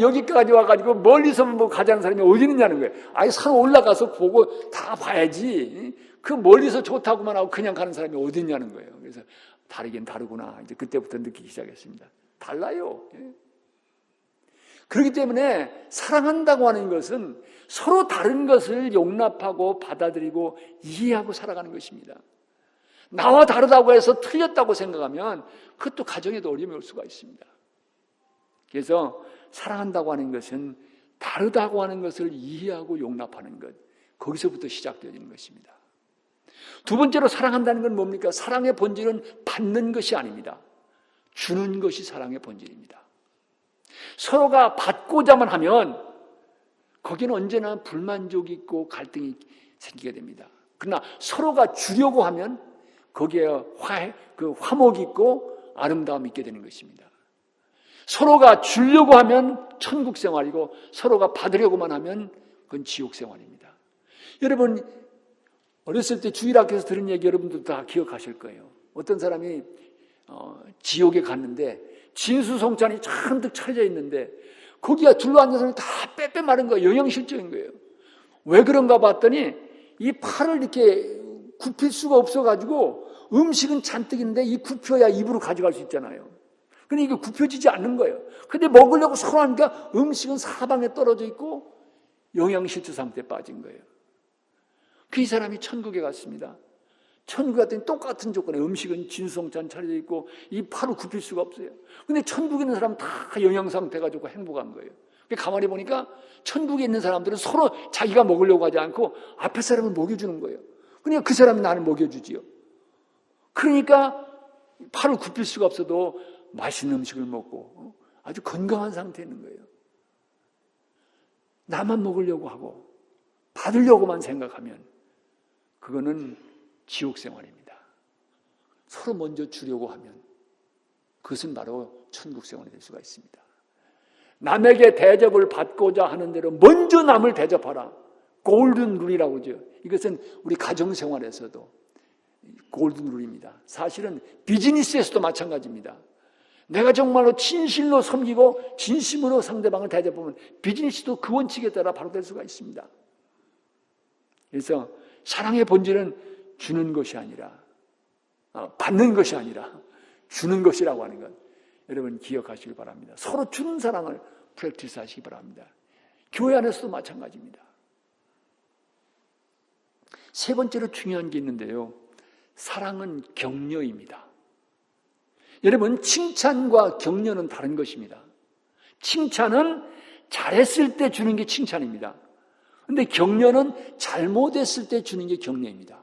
여기까지 와가지고 멀리서 뭐 가자는 사람이 어디 있느냐는 거예요. 산 올라가서 보고 다 봐야지. 그 멀리서 좋다고만 하고 그냥 가는 사람이 어디 있냐는 거예요. 그래서 다르긴 다르구나. 이제 그때부터 느끼기 시작했습니다. 달라요. 그렇기 때문에 사랑한다고 하는 것은 서로 다른 것을 용납하고 받아들이고 이해하고 살아가는 것입니다. 나와 다르다고 해서 틀렸다고 생각하면 그것도 가정에도 어려움이 올 수가 있습니다. 그래서 사랑한다고 하는 것은 다르다고 하는 것을 이해하고 용납하는 것, 거기서부터 시작되어지는 것입니다. 두 번째로 사랑한다는 건 뭡니까? 사랑의 본질은 받는 것이 아닙니다. 주는 것이 사랑의 본질입니다. 서로가 받고자만 하면 거기는 언제나 불만족이 있고 갈등이 생기게 됩니다. 그러나 서로가 주려고 하면 거기에 화목이 있고 아름다움이 있게 되는 것입니다. 서로가 주려고 하면 천국 생활이고 서로가 받으려고만 하면 그건 지옥 생활입니다. 여러분 어렸을 때 주일학교에서 들은 얘기 여러분들 다 기억하실 거예요. 어떤 사람이 지옥에 갔는데 진수성찬이 잔뜩 차려져 있는데 거기가 둘러앉아서 다 빼빼 마른 거예요. 영양실조인 거예요. 왜 그런가 봤더니 이 팔을 이렇게 굽힐 수가 없어가지고 음식은 잔뜩인데 이 굽혀야 입으로 가져갈 수 있잖아요. 근데 이게 굽혀지지 않는 거예요. 근데 먹으려고 서로 하니까 음식은 사방에 떨어져 있고 영양실조 상태에 빠진 거예요. 그 이 사람이 천국에 갔습니다. 천국에 갔더니 똑같은 조건에 음식은 진수성찬 차려져 있고 이 팔을 굽힐 수가 없어요. 근데 천국에 있는 사람은 다 영양 상태 가지고 행복한 거예요. 가만히 보니까 천국에 있는 사람들은 서로 자기가 먹으려고 하지 않고 앞에 사람을 먹여주는 거예요. 그러니까 그 사람이 나를 먹여주지요. 그러니까 팔을 굽힐 수가 없어도 맛있는 음식을 먹고 아주 건강한 상태에 있는 거예요. 나만 먹으려고 하고 받으려고만 생각하면 그거는 지옥 생활입니다. 서로 먼저 주려고 하면 그것은 바로 천국 생활이 될 수가 있습니다. 남에게 대접을 받고자 하는 대로 먼저 남을 대접하라. 골든 룰이라고 하죠. 이것은 우리 가정생활에서도 골든 룰입니다. 사실은 비즈니스에서도 마찬가지입니다. 내가 정말로 진실로 섬기고 진심으로 상대방을 대접하면 비즈니스도 그 원칙에 따라 바로 될 수가 있습니다. 그래서 사랑의 본질은 주는 것이 아니라 받는 것이 아니라 주는 것이라고 하는 것 여러분 기억하시길 바랍니다. 서로 주는 사랑을 프랙티스 하시기 바랍니다. 교회 안에서도 마찬가지입니다. 세 번째로 중요한 게 있는데요. 사랑은 격려입니다. 여러분 칭찬과 격려는 다른 것입니다. 칭찬은 잘했을 때 주는 게 칭찬입니다. 그런데 격려는 잘못했을 때 주는 게 격려입니다.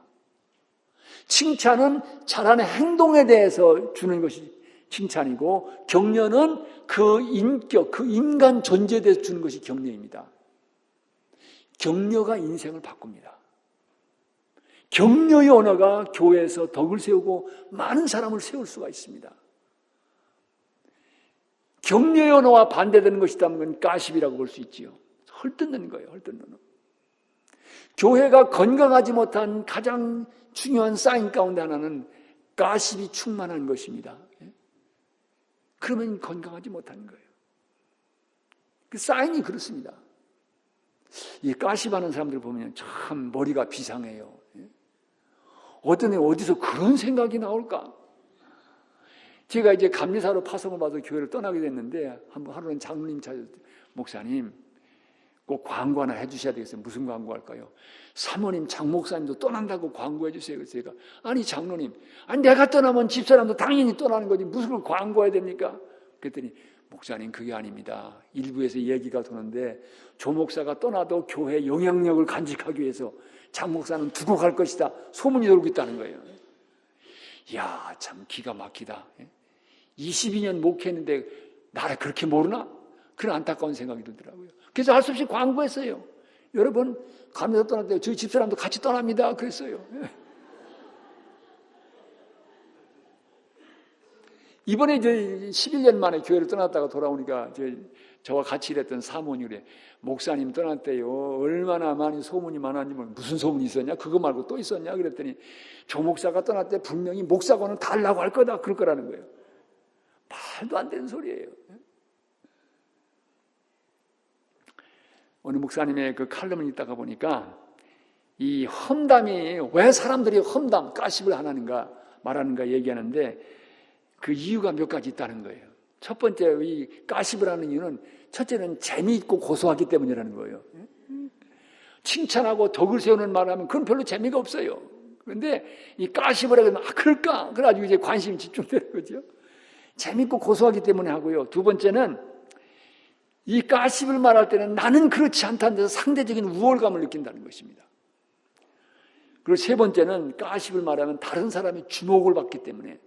칭찬은 잘하는 행동에 대해서 주는 것이 칭찬이고 격려는 그 인격, 그 인간 존재에 대해서 주는 것이 격려입니다. 격려가 인생을 바꿉니다. 격려의 언어가 교회에서 덕을 세우고 많은 사람을 세울 수가 있습니다. 격려의 언어와 반대되는 것이 있다면 그건 가십이라고 볼 수 있지요. 헐뜯는 거예요. 헐뜯는 언어. 교회가 건강하지 못한 가장 중요한 사인 가운데 하나는 가십이 충만한 것입니다. 그러면 건강하지 못한 거예요. 그 사인이 그렇습니다. 이 가십하는 사람들 보면 참 머리가 비상해요. 어떤 애 어디서 그런 생각이 나올까? 제가 이제 감리사로 파송을 받아 교회를 떠나게 됐는데 한번 하루는 장로님 찾아서 목사님 꼭 광고 하나 해주셔야 되겠어요. 무슨 광고 할까요? 사모님 장 목사님도 떠난다고 광고해 주세요. 그래서 제가 아니 장로님 아니 내가 떠나면 집사람도 당연히 떠나는 거지 무슨 걸 광고해야 됩니까? 그랬더니 목사님 그게 아닙니다. 일부에서 얘기가 도는데 조 목사가 떠나도 교회 영향력을 간직하기 위해서 장 목사는 두고 갈 것이다. 소문이 돌고 있다는 거예요. 이야 참 기가 막히다. 22년 목회했는데 나를 그렇게 모르나? 그런 안타까운 생각이 들더라고요. 그래서 할 수 없이 광고했어요. 여러분 감리사 떠날 때 저희 집사람도 같이 떠납니다. 그랬어요. 이번에 저 11년 만에 교회를 떠났다가 돌아오니까 저와 같이 일했던 사모님이 그래. 목사님 떠났대요. 얼마나 많이 소문이 많았냐면 무슨 소문이 있었냐? 그거 말고 또 있었냐? 그랬더니 조 목사가 떠날 때 분명히 목사관은 달라고 할 거다. 그럴 거라는 거예요. 말도 안 되는 소리예요. 어느 목사님의 그 칼럼을 읽다가 보니까 이 험담이 왜 사람들이 가십을 말하는가 얘기하는데 그 이유가 몇 가지 있다는 거예요. 첫 번째 이 가십을 하는 이유는 첫째는 재미있고 고소하기 때문이라는 거예요. 칭찬하고 덕을 세우는 말을 하면 그건 별로 재미가 없어요. 그런데 이 가십을 하면 그럴까? 그래가지고 이제 관심이 집중되는 거죠. 재밌고 고소하기 때문에 하고요. 두 번째는 이 가십을 말할 때는 나는 그렇지 않다는 데서 상대적인 우월감을 느낀다는 것입니다. 그리고 세 번째는 가십을 말하면 다른 사람의 주목을 받기 때문에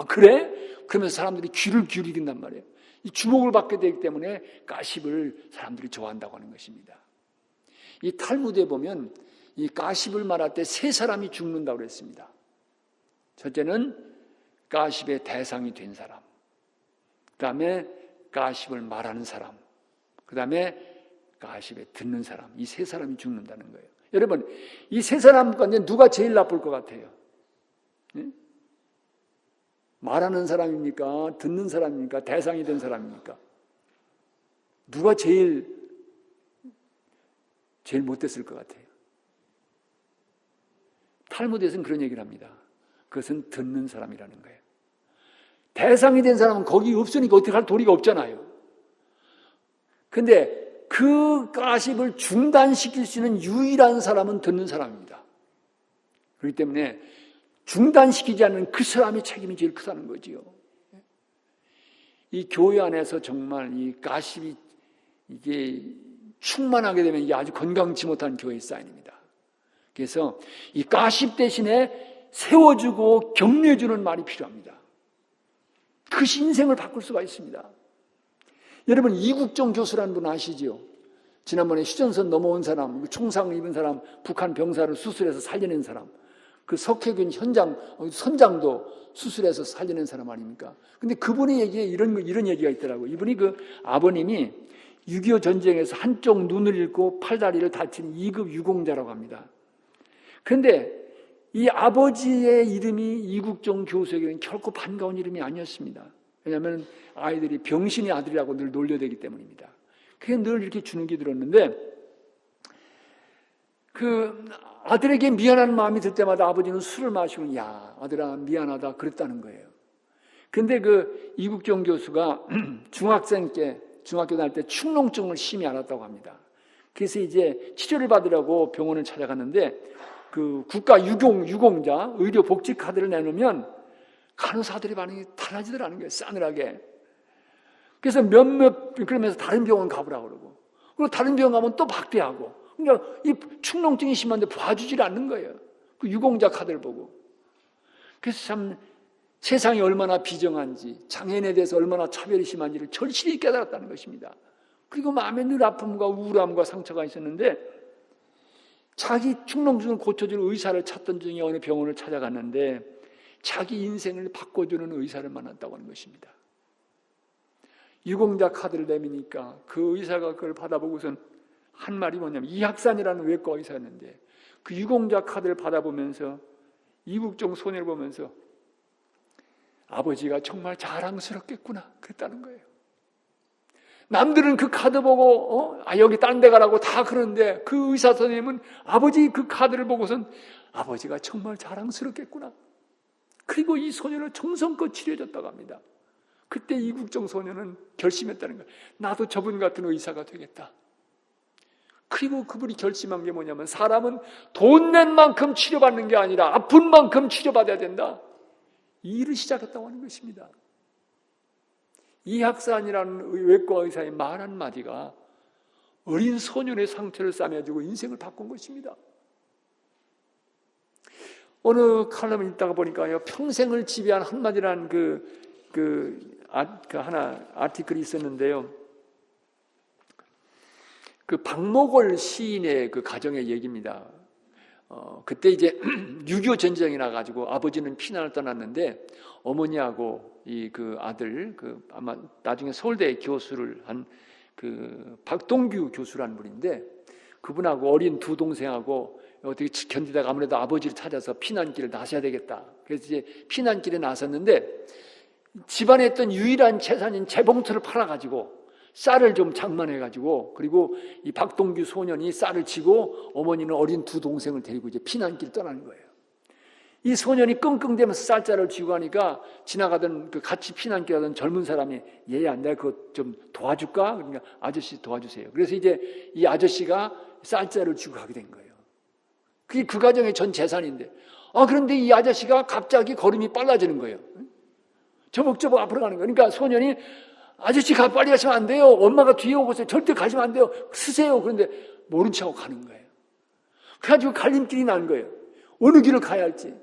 아 그래? 그러면서 사람들이 귀를 기울이긴단 말이에요. 이 주목을 받게 되기 때문에 가십을 사람들이 좋아한다고 하는 것입니다. 이 탈무드에 보면 이 가십을 말할 때 세 사람이 죽는다고 그랬습니다. 첫째는 가십의 대상이 된 사람, 그 다음에 가십을 말하는 사람, 그 다음에 가십에 듣는 사람, 이 세 사람이 죽는다는 거예요. 여러분, 이 세 사람 가운데 누가 제일 나쁠 것 같아요? 네? 말하는 사람입니까? 듣는 사람입니까? 대상이 된 사람입니까? 누가 제일 못됐을 것 같아요? 탈무드에서는 그런 얘기를 합니다. 그것은 듣는 사람이라는 거예요. 대상이 된 사람은 거기 없으니까 어떻게 할 도리가 없잖아요. 근데 그 가십을 중단시킬 수 있는 유일한 사람은 듣는 사람입니다. 그렇기 때문에 중단시키지 않는 그 사람의 책임이 제일 크다는 거지요. 이 교회 안에서 정말 이 가십이 이게 충만하게 되면 이게 아주 건강치 못한 교회의 사인입니다. 그래서 이 가십 대신에 세워주고 격려해주는 말이 필요합니다. 그것이 인생을 바꿀 수가 있습니다. 여러분 이국종 교수라는 분 아시죠? 지난번에 휴전선 넘어온 사람, 총상을 입은 사람, 북한 병사를 수술해서 살려낸 사람, 그 석회균 선장도 수술해서 살려낸 사람 아닙니까? 근데 그분의 얘기에 이런 얘기가 있더라고요. 이분이 그 아버님이 6.25 전쟁에서 한쪽 눈을 잃고 팔다리를 다친 2급 유공자라고 합니다. 그런데 이 아버지의 이름이 이국종 교수에게는 결코 반가운 이름이 아니었습니다. 왜냐하면 아이들이 병신의 아들이라고 늘 놀려대기 때문입니다. 그게 늘 이렇게 주눅이 들었는데 그 아들에게 미안한 마음이 들 때마다 아버지는 술을 마시고 야 아들아 미안하다 그랬다는 거예요. 근데 그 이국종 교수가 중학교 다닐 때 축농증을 심히 앓았다고 합니다. 그래서 이제 치료를 받으려고 병원을 찾아갔는데 그 국가 유공자 의료복지 카드를 내놓으면 간호사들의 반응이 달라지더라는 거예요. 싸늘하게. 그래서 그러면서 다른 병원 가보라고 그러고 그리고 다른 병원 가면 또 박대하고 그러니까 이 축농증이 심한데 봐주질 않는 거예요. 그 유공자 카드를 보고. 그래서 참 세상이 얼마나 비정한지 장애인에 대해서 얼마나 차별이 심한지를 절실히 깨달았다는 것입니다. 그리고 마음에 늘 아픔과 우울함과 상처가 있었는데 자기 축농증을 고쳐주는 의사를 찾던 중에 어느 병원을 찾아갔는데 자기 인생을 바꿔주는 의사를 만났다고 하는 것입니다. 유공자 카드를 내미니까 그 의사가 그걸 받아보고선 한 말이 뭐냐면 이학산이라는 외과 의사였는데 그 유공자 카드를 받아보면서 이국종 소녀를 보면서 아버지가 정말 자랑스럽겠구나 그랬다는 거예요. 남들은 그 카드 보고 여기 딴 데 가라고 다 그러는데 그 의사 선생님은 아버지 그 카드를 보고선 아버지가 정말 자랑스럽겠구나. 그리고 이 소녀를 정성껏 치료해줬다고 합니다. 그때 이국종 소녀는 결심했다는 거예요. 나도 저분 같은 의사가 되겠다. 그리고 그분이 결심한 게 뭐냐면 사람은 돈 낸 만큼 치료받는 게 아니라 아픈 만큼 치료받아야 된다. 이 일을 시작했다고 하는 것입니다. 이학산이라는 외과 의사의 말 한마디가 어린 소년의 상처를 싸매주고 인생을 바꾼 것입니다. 어느 칼럼을 읽다가 보니까요, 평생을 지배한 한마디라는 하나 아티클이 있었는데요. 그 박목월 시인의 그 가정의 얘기입니다. 그때 이제 6.25 전쟁이 나가지고 아버지는 피난을 떠났는데 어머니하고 그 아들 아마 나중에 서울대 교수를 한 그 박동규 교수라는 분인데 그분하고 어린 두 동생하고 어떻게 견디다가 아무래도 아버지를 찾아서 피난길을 나서야 되겠다. 그래서 이제 피난길에 나섰는데 집안에 있던 유일한 재산인 재봉틀을 팔아가지고 쌀을 좀 장만해가지고 그리고 이 박동규 소년이 쌀을 치고 어머니는 어린 두 동생을 데리고 이제 피난길 떠나는 거예요. 이 소년이 끙끙대면서 쌀자를 쥐고 가니까 지나가던 그 같이 피난길 하던 젊은 사람이 얘야 내가 그거 좀 도와줄까? 그러니까 아저씨 도와주세요. 그래서 이제 이 아저씨가 쌀자를 쥐고 가게 된 거예요. 그게 그 가정의 전 재산인데 그런데 이 아저씨가 갑자기 걸음이 빨라지는 거예요. 저벅저벅 앞으로 가는 거예요. 그러니까 소년이 아저씨 빨리 가시면 안 돼요. 엄마가 뒤에 오고 있어요. 절대 가시면 안 돼요. 쓰세요. 그런데 모른 척하고 가는 거예요. 그래가지고 갈림길이 난 거예요. 어느 길을 가야 할지.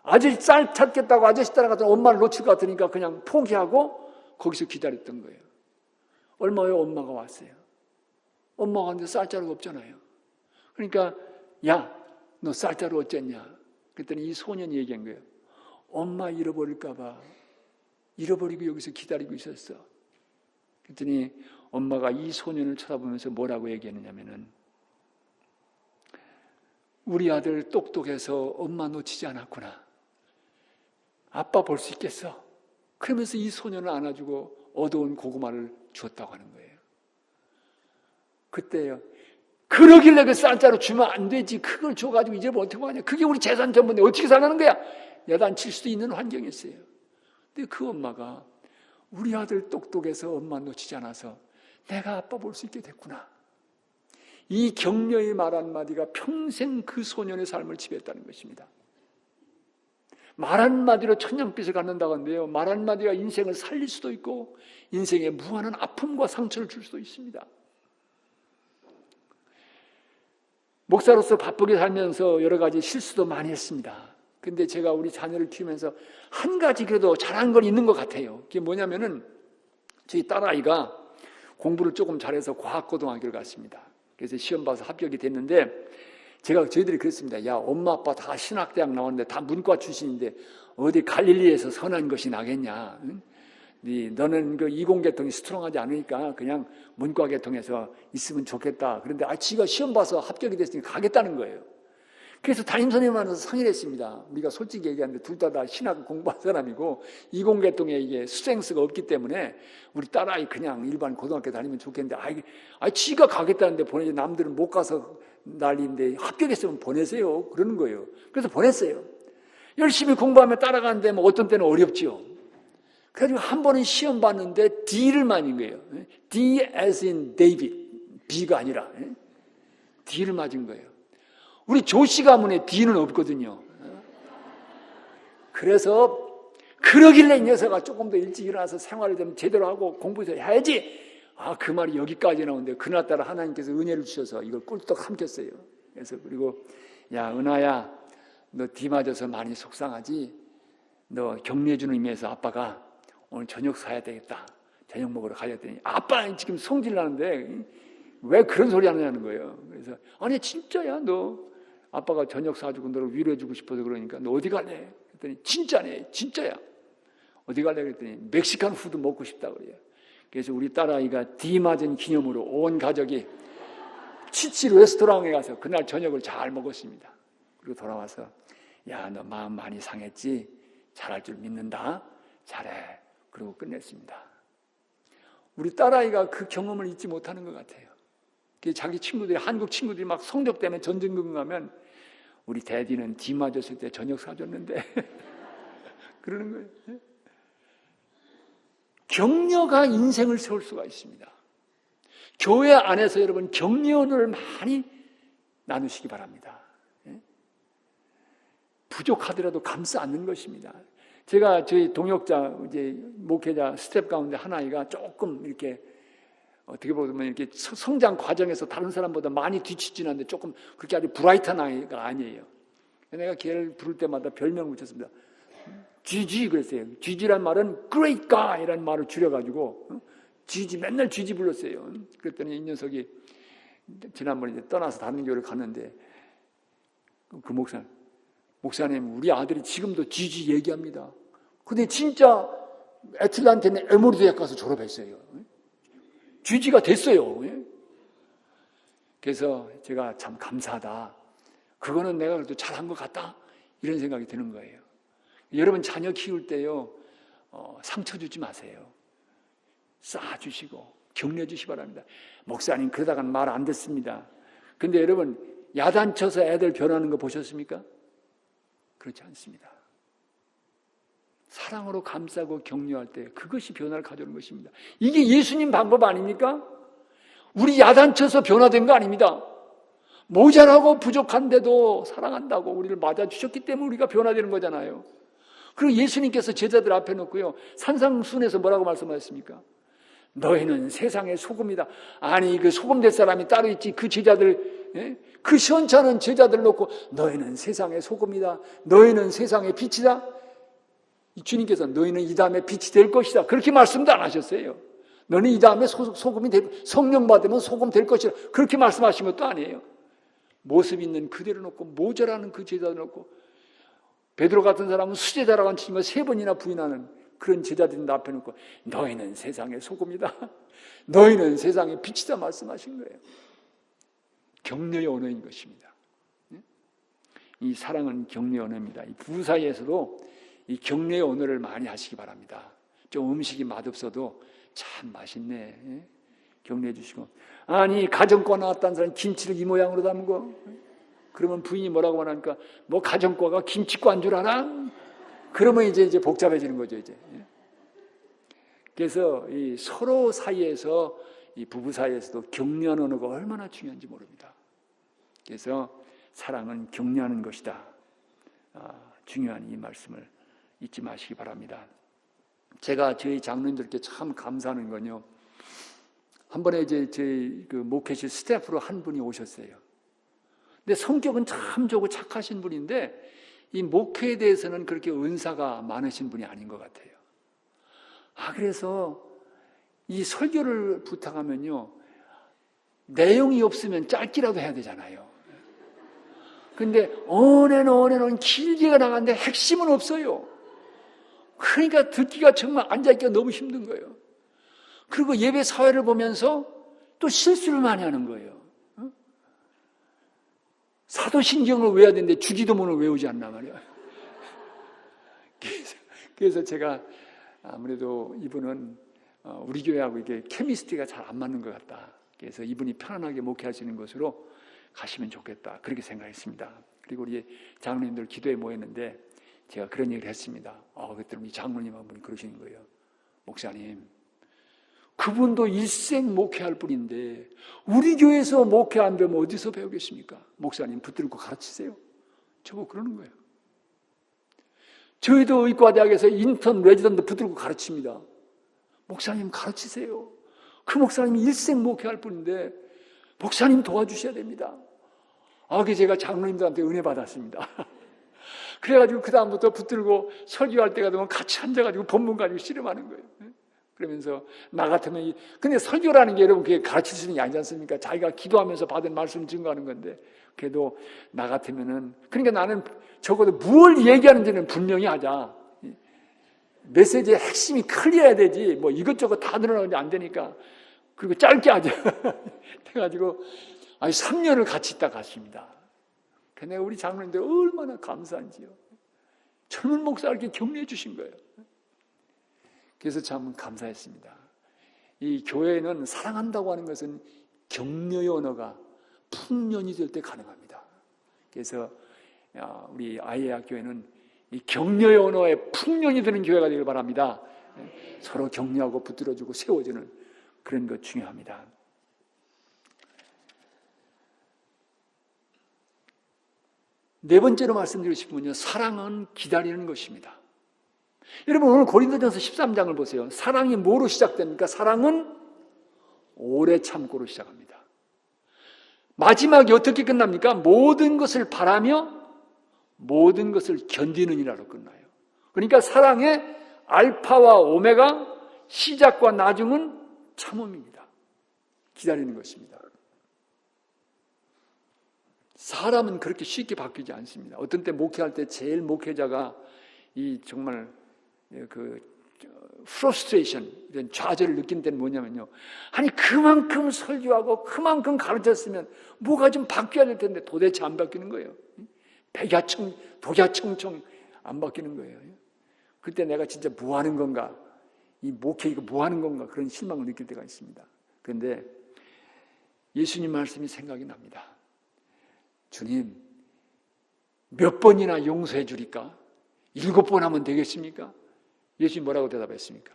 아저씨 쌀 찾겠다고 아저씨 따라가더니 엄마를 놓칠 것 같으니까 그냥 포기하고 거기서 기다렸던 거예요. 얼마 후에 엄마가 왔어요. 엄마가 왔는데 쌀자루가 없잖아요. 그러니까 야, 너 쌀자루 어쨌냐? 그랬더니 이 소년이 얘기한 거예요. 엄마 잃어버릴까 봐 잃어버리고 여기서 기다리고 있었어. 그랬더니 엄마가 이 소년을 쳐다보면서 뭐라고 얘기했느냐면은 우리 아들 똑똑해서 엄마 놓치지 않았구나. 아빠 볼 수 있겠어. 그러면서 이 소년을 안아주고 얻어온 고구마를 주었다고 하는 거예요. 그때요. 그러길래 그 쌀자루 주면 안 되지. 그걸 줘가지고 이제 뭐 어떻게 하냐. 그게 우리 재산 전부인데 어떻게 살라는 거야. 야단칠 수도 있는 환경이었어요. 근데 그 엄마가 우리 아들 똑똑해서 엄마 놓치지 않아서 내가 아빠 볼 수 있게 됐구나. 이 격려의 말 한마디가 평생 그 소년의 삶을 지배했다는 것입니다. 말 한마디로 천냥빚을 갖는다고 하는데요. 말 한마디가 인생을 살릴 수도 있고 인생에 무한한 아픔과 상처를 줄 수도 있습니다. 목사로서 바쁘게 살면서 여러 가지 실수도 많이 했습니다. 근데 제가 우리 자녀를 키우면서 한 가지 그래도 잘한 건 있는 것 같아요. 그게 뭐냐면은 저희 딸아이가 공부를 조금 잘해서 과학고등학교를 갔습니다. 그래서 시험 봐서 합격이 됐는데 저희들이 그랬습니다. 야, 엄마 아빠 다 신학대학 나왔는데 다 문과 출신인데 어디 갈릴리에서 선한 것이 나겠냐. 응? 너는 그 이공계통이 스트롱하지 않으니까 그냥 문과계통에서 있으면 좋겠다. 그런데 지가 시험 봐서 합격이 됐으니까 가겠다는 거예요. 그래서 담임선생님 만나서 상의를 했습니다. 우리가 솔직히 얘기하는데 둘 다 신학을 공부한 사람이고 이공계통에 이게 수생수가 없기 때문에 우리 딸아이 그냥 일반 고등학교 다니면 좋겠는데 지가 가겠다는데 보내지 남들은 못 가서 난리인데 합격했으면 보내세요. 그러는 거예요. 그래서 보냈어요. 열심히 공부하면 따라가는데 뭐 어떤 때는 어렵지요. 그래가지고 한 번은 시험 봤는데 D를 맞은 거예요. D as in David. B가 아니라 D를 맞은 거예요. 우리 조씨 가문에 D는 없거든요. 그래서 그러길래 이 녀석아 조금 더 일찍 일어나서 생활을 좀 제대로 하고 공부해서 해야지. 그 말이 여기까지 나오는데 그날따라 하나님께서 은혜를 주셔서 이걸 꿀떡 삼켰어요. 그래서 그리고 야 은하야 너 D 맞아서 많이 속상하지. 너 격려해주는 의미에서 아빠가 오늘 저녁 사야 되겠다. 저녁 먹으러 가야 되니 아빠 지금 성질 나는데 왜 그런 소리 하느냐는 거예요. 그래서 아니 진짜야 너 아빠가 저녁 사주고 너를 위로해주고 싶어서 그러니까 너 어디 갈래? 그랬더니 진짜네 진짜야. 어디 갈래? 그랬더니 멕시칸 푸드 먹고 싶다 그래요. 그래서 우리 딸아이가 D 맞은 기념으로 온 가족이 치치 레스토랑에 가서 그날 저녁을 잘 먹었습니다. 그리고 돌아와서 야 너 마음 많이 상했지? 잘할 줄 믿는다. 잘해. 그리고 끝냈습니다. 우리 딸아이가 그 경험을 잊지 못하는 것 같아요. 자기 친구들이 한국 친구들이 막 성적 때문에 전쟁금 가면 우리 대디는 D 맞았을 때 저녁 사줬는데 그러는 거예요. 격려가 인생을 세울 수가 있습니다. 교회 안에서 여러분 격려를 많이 나누시기 바랍니다. 부족하더라도 감싸 안는 것입니다. 제가 저희 동역자, 이제 목회자 스텝 가운데 한 아이가 조금 이렇게 어떻게 보면 이렇게 성장 과정에서 다른 사람보다 많이 뒤치진 않는데 조금 그렇게 아주 브라이트한 아이가 아니에요. 내가 걔를 부를 때마다 별명을 붙였습니다. GG 그랬어요. GG란 말은 Great Guy라는 말을 줄여가지고 GG 맨날 GG 불렀어요. 그랬더니 이 녀석이 지난번에 이제 떠나서 다른 교회를 갔는데 그 목사님 우리 아들이 지금도 GG 얘기합니다. 근데 진짜 애틀란타는 에모리 대학 가서 졸업했어요. GG가 됐어요. 그래서 제가 참 감사하다. 그거는 내가 그래도 잘한 것 같다. 이런 생각이 드는 거예요. 여러분 자녀 키울 때요 상처 주지 마세요. 쌓아주시고 격려 주시기 바랍니다. 목사님 그러다간 말 안 듣습니다. 근데 여러분 야단쳐서 애들 변하는 거 보셨습니까? 그렇지 않습니다. 사랑으로 감싸고 격려할 때 그것이 변화를 가져오는 것입니다. 이게 예수님 방법 아닙니까? 우리 야단쳐서 변화된 거 아닙니다. 모자라고 부족한데도 사랑한다고 우리를 맞아주셨기 때문에 우리가 변화되는 거잖아요. 그리고 예수님께서 제자들 앞에 놓고요, 산상순에서 뭐라고 말씀하셨습니까? 너희는 세상의 소금이다. 아니, 그 소금 될 사람이 따로 있지. 그 제자들, 그 시원찮은 제자들 놓고 너희는 세상의 소금이다. 너희는 세상의 빛이다. 주님께서 너희는 이 다음에 빛이 될 것이다. 그렇게 말씀도 안 하셨어요. 너는 이 다음에 소금이 성령 받으면 소금 될 것이다. 그렇게 말씀하신 것도 아니에요. 모습 있는 그대로 놓고 모자라는 그 제자들 놓고 베드로 같은 사람은 수제자라고 한 친구가 3번이나 부인하는 그런 제자들인 앞에 놓고 너희는 세상의 소금이다. 너희는 세상의 빛이다 말씀하신 거예요. 격려의 언어인 것입니다. 이 사랑은 격려의 언어입니다. 이 부부 사이에서도 이 격려의 언어를 많이 하시기 바랍니다. 좀 음식이 맛없어도 참 맛있네. 격려해 주시고. 아니, 가정과 나왔다는 사람이 김치를 이 모양으로 담고. 그러면 부인이 뭐라고 말하니까, 뭐 가정과가 김치과인 줄 알아? 그러면 이제 복잡해지는 거죠, 이제. 그래서 이 서로 사이에서, 이 부부 사이에서도 격려하는 언어가 얼마나 중요한지 모릅니다. 그래서 사랑은 격려하는 것이다. 중요한 이 말씀을 잊지 마시기 바랍니다. 제가 저희 장로님들께 참 감사하는 건요, 한 번에 이제 저희 그 목회실 스태프로 한 분이 오셨어요. 근데 성격은 참 좋고 착하신 분인데 이 목회에 대해서는 그렇게 은사가 많으신 분이 아닌 것 같아요. 그래서 이 설교를 부탁하면요, 내용이 없으면 짧게라도 해야 되잖아요. 근데 언해는 길게 나가는데 핵심은 없어요. 그러니까 듣기가 정말 앉아있기가 너무 힘든 거예요. 그리고 예배 사회를 보면서 또 실수를 많이 하는 거예요. 사도신경을 외워야 되는데 주기도문을 외우지 않나 말이에요. 그래서 제가 아무래도 이분은 우리 교회하고 이게 케미스트리가 잘 안 맞는 것 같다. 그래서 이분이 편안하게 목회하시는 곳으로 가시면 좋겠다. 그렇게 생각했습니다. 그리고 우리 장로님들 기도에 모였는데 제가 그런 얘기를 했습니다. 그때 우리 장로님 한 분이 그러시는 거예요. 목사님, 그분도 일생 목회할 분인데 우리 교회에서 목회 안 배우면 어디서 배우겠습니까? 목사님 붙들고 가르치세요. 저거 그러는 거예요. 저희도 의과대학에서 인턴 레지던트 붙들고 가르칩니다. 목사님 가르치세요. 그 목사님이 일생 목회할 분인데 목사님 도와주셔야 됩니다. 그게 제가 장로님들한테 은혜 받았습니다. 그래가지고 그 다음부터 붙들고 설교할 때가 되면 같이 앉아가지고 본문 가지고 씨름하는 거예요. 그러면서 나 같으면 근데 설교라는 게 여러분 그게 가르칠 수 있는 게 아니지 않습니까? 자기가 기도하면서 받은 말씀을 증거하는 건데 그래도 나 같으면은 그러니까 나는 적어도 뭘 얘기하는지는 분명히 하자. 메시지의 핵심이 클리어해야 되지. 뭐 이것저것 다 늘어나는데 안 되니까 그리고 짧게 하자. 그래가지고 3년을 같이 있다 갔습니다. 근데 우리 장로님들 얼마나 감사한지요. 젊은 목사를 이렇게 격려해 주신 거예요. 그래서 참 감사했습니다. 이 교회는 사랑한다고 하는 것은 격려의 언어가 풍년이 될 때 가능합니다. 그래서 우리 아이의 교회는 이 격려의 언어에 풍년이 되는 교회가 되길 바랍니다. 서로 격려하고 붙들어주고 세워주는 그런 것 중요합니다. 네 번째로 말씀드리고 싶은 건요, 사랑은 기다리는 것입니다. 여러분 오늘 고린도전서 13장을 보세요. 사랑이 뭐로 시작됩니까? 사랑은 오래 참고로 시작합니다. 마지막이 어떻게 끝납니까? 모든 것을 바라며 모든 것을 견디는 이라로 끝나요. 그러니까 사랑의 알파와 오메가, 시작과 나중은 참음입니다. 기다리는 것입니다. 사람은 그렇게 쉽게 바뀌지 않습니다. 어떤 때 목회할 때 제일 목회자가 이 정말 frustration, 이런 좌절을 느낀 때는 뭐냐면요. 아니, 그만큼 설교하고 그만큼 가르쳤으면 뭐가 좀 바뀌어야 될 텐데 도대체 안 바뀌는 거예요. 독야청청 안 바뀌는 거예요. 그때 내가 진짜 뭐 하는 건가? 이 목회 이거 뭐 하는 건가? 그런 실망을 느낄 때가 있습니다. 그런데 예수님 말씀이 생각이 납니다. 주님, 몇 번이나 용서해 주리까? 7번 하면 되겠습니까? 예수님 뭐라고 대답했습니까?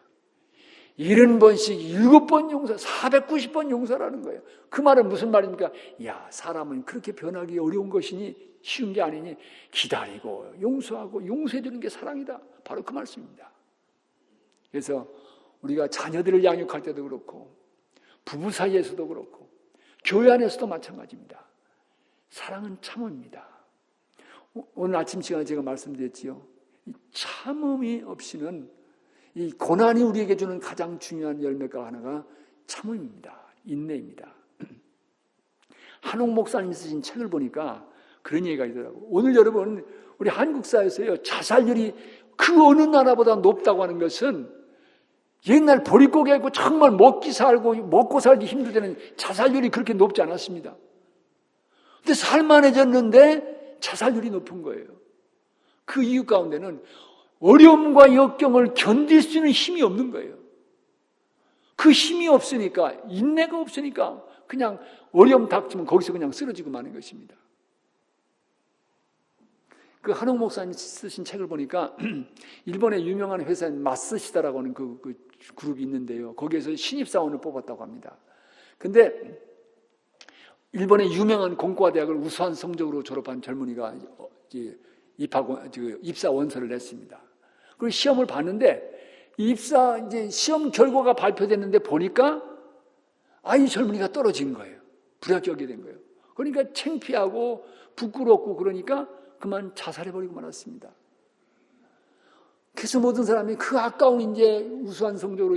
70번씩 7번 용서, 490번 용서라는 거예요. 그 말은 무슨 말입니까? 야, 사람은 그렇게 변하기 어려운 것이니 쉬운 게 아니니 기다리고 용서하고 용서해 주는 게 사랑이다. 바로 그 말씀입니다. 그래서 우리가 자녀들을 양육할 때도 그렇고 부부 사이에서도 그렇고 교회 안에서도 마찬가지입니다. 사랑은 참음입니다. 오늘 아침 시간에 제가 말씀드렸지요. 이 참음이 없이는 이 고난이 우리에게 주는 가장 중요한 열매가 하나가 참음입니다. 인내입니다. 한옥 목사님 쓰신 책을 보니까 그런 얘기가 있더라고요. 오늘 여러분 우리 한국 사회에서요 자살률이 그 어느 나라보다 높다고 하는 것은 옛날 보릿고개고 정말 먹고 살기 힘들 때는 자살률이 그렇게 높지 않았습니다. 근데 살만해졌는데 자살률이 높은 거예요. 그 이유 가운데는 어려움과 역경을 견딜 수 있는 힘이 없는 거예요. 그 힘이 없으니까, 인내가 없으니까 그냥 어려움 닥치면 거기서 그냥 쓰러지고 마는 것입니다. 그 한옥 목사님 쓰신 책을 보니까 일본의 유명한 회사인 마쓰시다라고 하는 그 그룹이 있는데요. 거기에서 신입사원을 뽑았다고 합니다. 근데 일본의 유명한 공과 대학을 우수한 성적으로 졸업한 젊은이가 입사 원서를 냈습니다. 그리고 시험을 봤는데 시험 결과가 발표됐는데 보니까 이 젊은이가 떨어진 거예요. 불합격이 된 거예요. 그러니까 창피하고 부끄럽고 그러니까 그만 자살해버리고 말았습니다. 그래서 모든 사람이 그 아까운 우수한 성적으로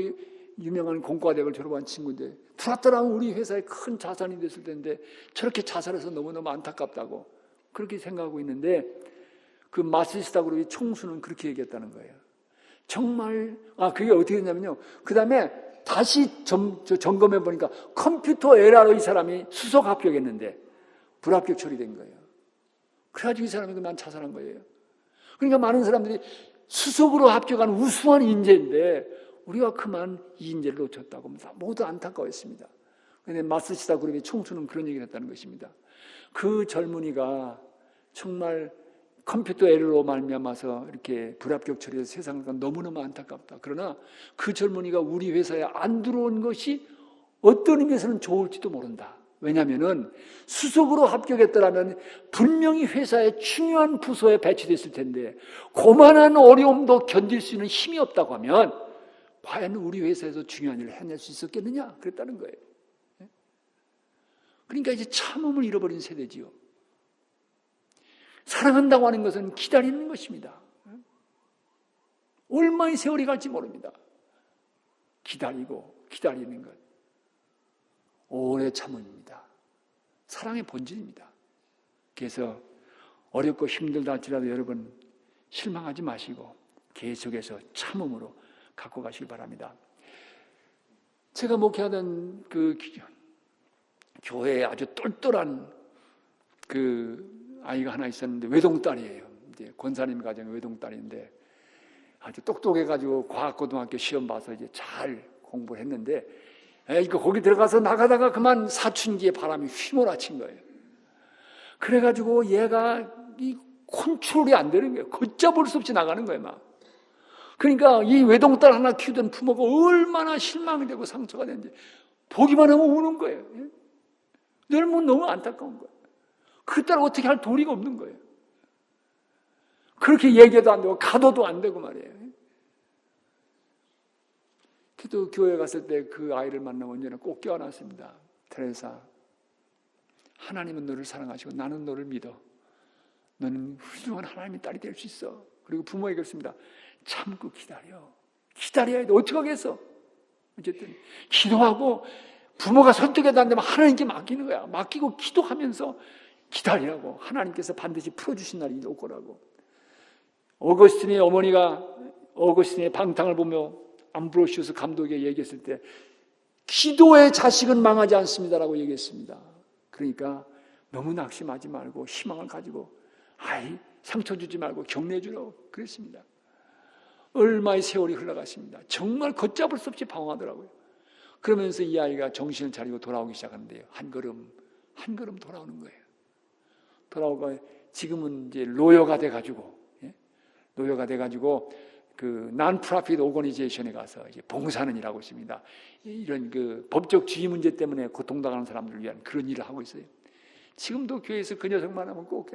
유명한 공과대학을 졸업한 친구인데 불았더라면 우리 회사에 큰 자산이 됐을 텐데 저렇게 자살해서 너무너무 안타깝다고 그렇게 생각하고 있는데 그 마쓰시다 그룹의 총수는 그렇게 얘기했다는 거예요. 정말 그게 어떻게 됐냐면요. 그 다음에 다시 점검해 보니까 컴퓨터 에러로 이 사람이 수석 합격했는데 불합격 처리된 거예요. 그래가지고 이 사람이 그만 자살한 거예요. 그러니까 많은 사람들이 수석으로 합격한 우수한 인재인데 우리가 그만 이 인재를 놓쳤다고 모두 안타까워했습니다. 그런데 마쓰시다 그룹의 총수는 그런 얘기를 했다는 것입니다. 그 젊은이가 정말 컴퓨터 에러로 말미암아서 이렇게 불합격 처리해서 세상을 가면 너무너무 안타깝다. 그러나 그 젊은이가 우리 회사에 안 들어온 것이 어떤 의미에서는 좋을지도 모른다. 왜냐하면 수석으로 합격했더라면 분명히 회사의 중요한 부서에 배치됐을 텐데 고만한 어려움도 견딜 수 있는 힘이 없다고 하면 과연 우리 회사에서 중요한 일을 해낼 수 있었겠느냐? 그랬다는 거예요. 그러니까 이제 참음을 잃어버린 세대지요. 사랑한다고 하는 것은 기다리는 것입니다. 얼마의 세월이 갈지 모릅니다. 기다리는 것. 오래 참음입니다. 사랑의 본질입니다. 그래서 어렵고 힘들다 할지라도 여러분 실망하지 마시고 계속해서 참음으로 갖고 가시기 바랍니다. 제가 목회하던 그 교회에 아주 똘똘한 그 아이가 하나 있었는데 외동딸이에요. 이제 권사님 가정의 외동딸인데 아주 똑똑해가지고 과학고등학교 시험 봐서 이제 잘 공부를 했는데 거기 들어가서 나가다가 그만 사춘기에 바람이 휘몰아친 거예요. 그래가지고 얘가 이 컨트롤이 안 되는 거예요. 걷잡을 수 없이 나가는 거예요, 막. 그러니까 이 외동딸 하나 키우던 부모가 얼마나 실망이 되고 상처가 되는지 보기만 하면 우는 거예요. 너무 안타까운 거예요. 그 딸 어떻게 할 도리가 없는 거예요. 그렇게 얘기도 안 되고 가도도 안 되고 말이에요. 기도 교회 갔을 때 그 아이를 만나면 언제나 꼭 껴안았습니다. 테레사, 하나님은 너를 사랑하시고 나는 너를 믿어. 너는 훌륭한 하나님의 딸이 될 수 있어. 그리고 부모에게 그랬습니다. 참고 기다려야 돼. 어떻게 하겠어? 어쨌든 기도하고 부모가 설득해도 안 되면 하나님께 맡기는 거야. 맡기고 기도하면서 기다리라고. 하나님께서 반드시 풀어주신 날이 올 거라고. 어거스틴의 어머니가 어거스틴의 방탕을 보며 암브로시우스 감독에게 얘기했을 때 기도의 자식은 망하지 않습니다라고 얘기했습니다. 그러니까 너무 낙심하지 말고 희망을 가지고 상처 주지 말고 격려해 주라고 그랬습니다. 얼마의 세월이 흘러갔습니다. 정말 걷잡을 수 없이 방황하더라고요. 그러면서 이 아이가 정신을 차리고 돌아오기 시작하는데요. 한 걸음 돌아오는 거예요. 돌아오고 지금은 이제 로여가 돼가지고, 로여가 돼가지고 그 non-profit organization에 가서 이제 봉사하는 일하고 있습니다. 이런 그 법적 지위 문제 때문에 고통당하는 사람들을 위한 그런 일을 하고 있어요. 지금도 교회에서 그 녀석 만나면 꼭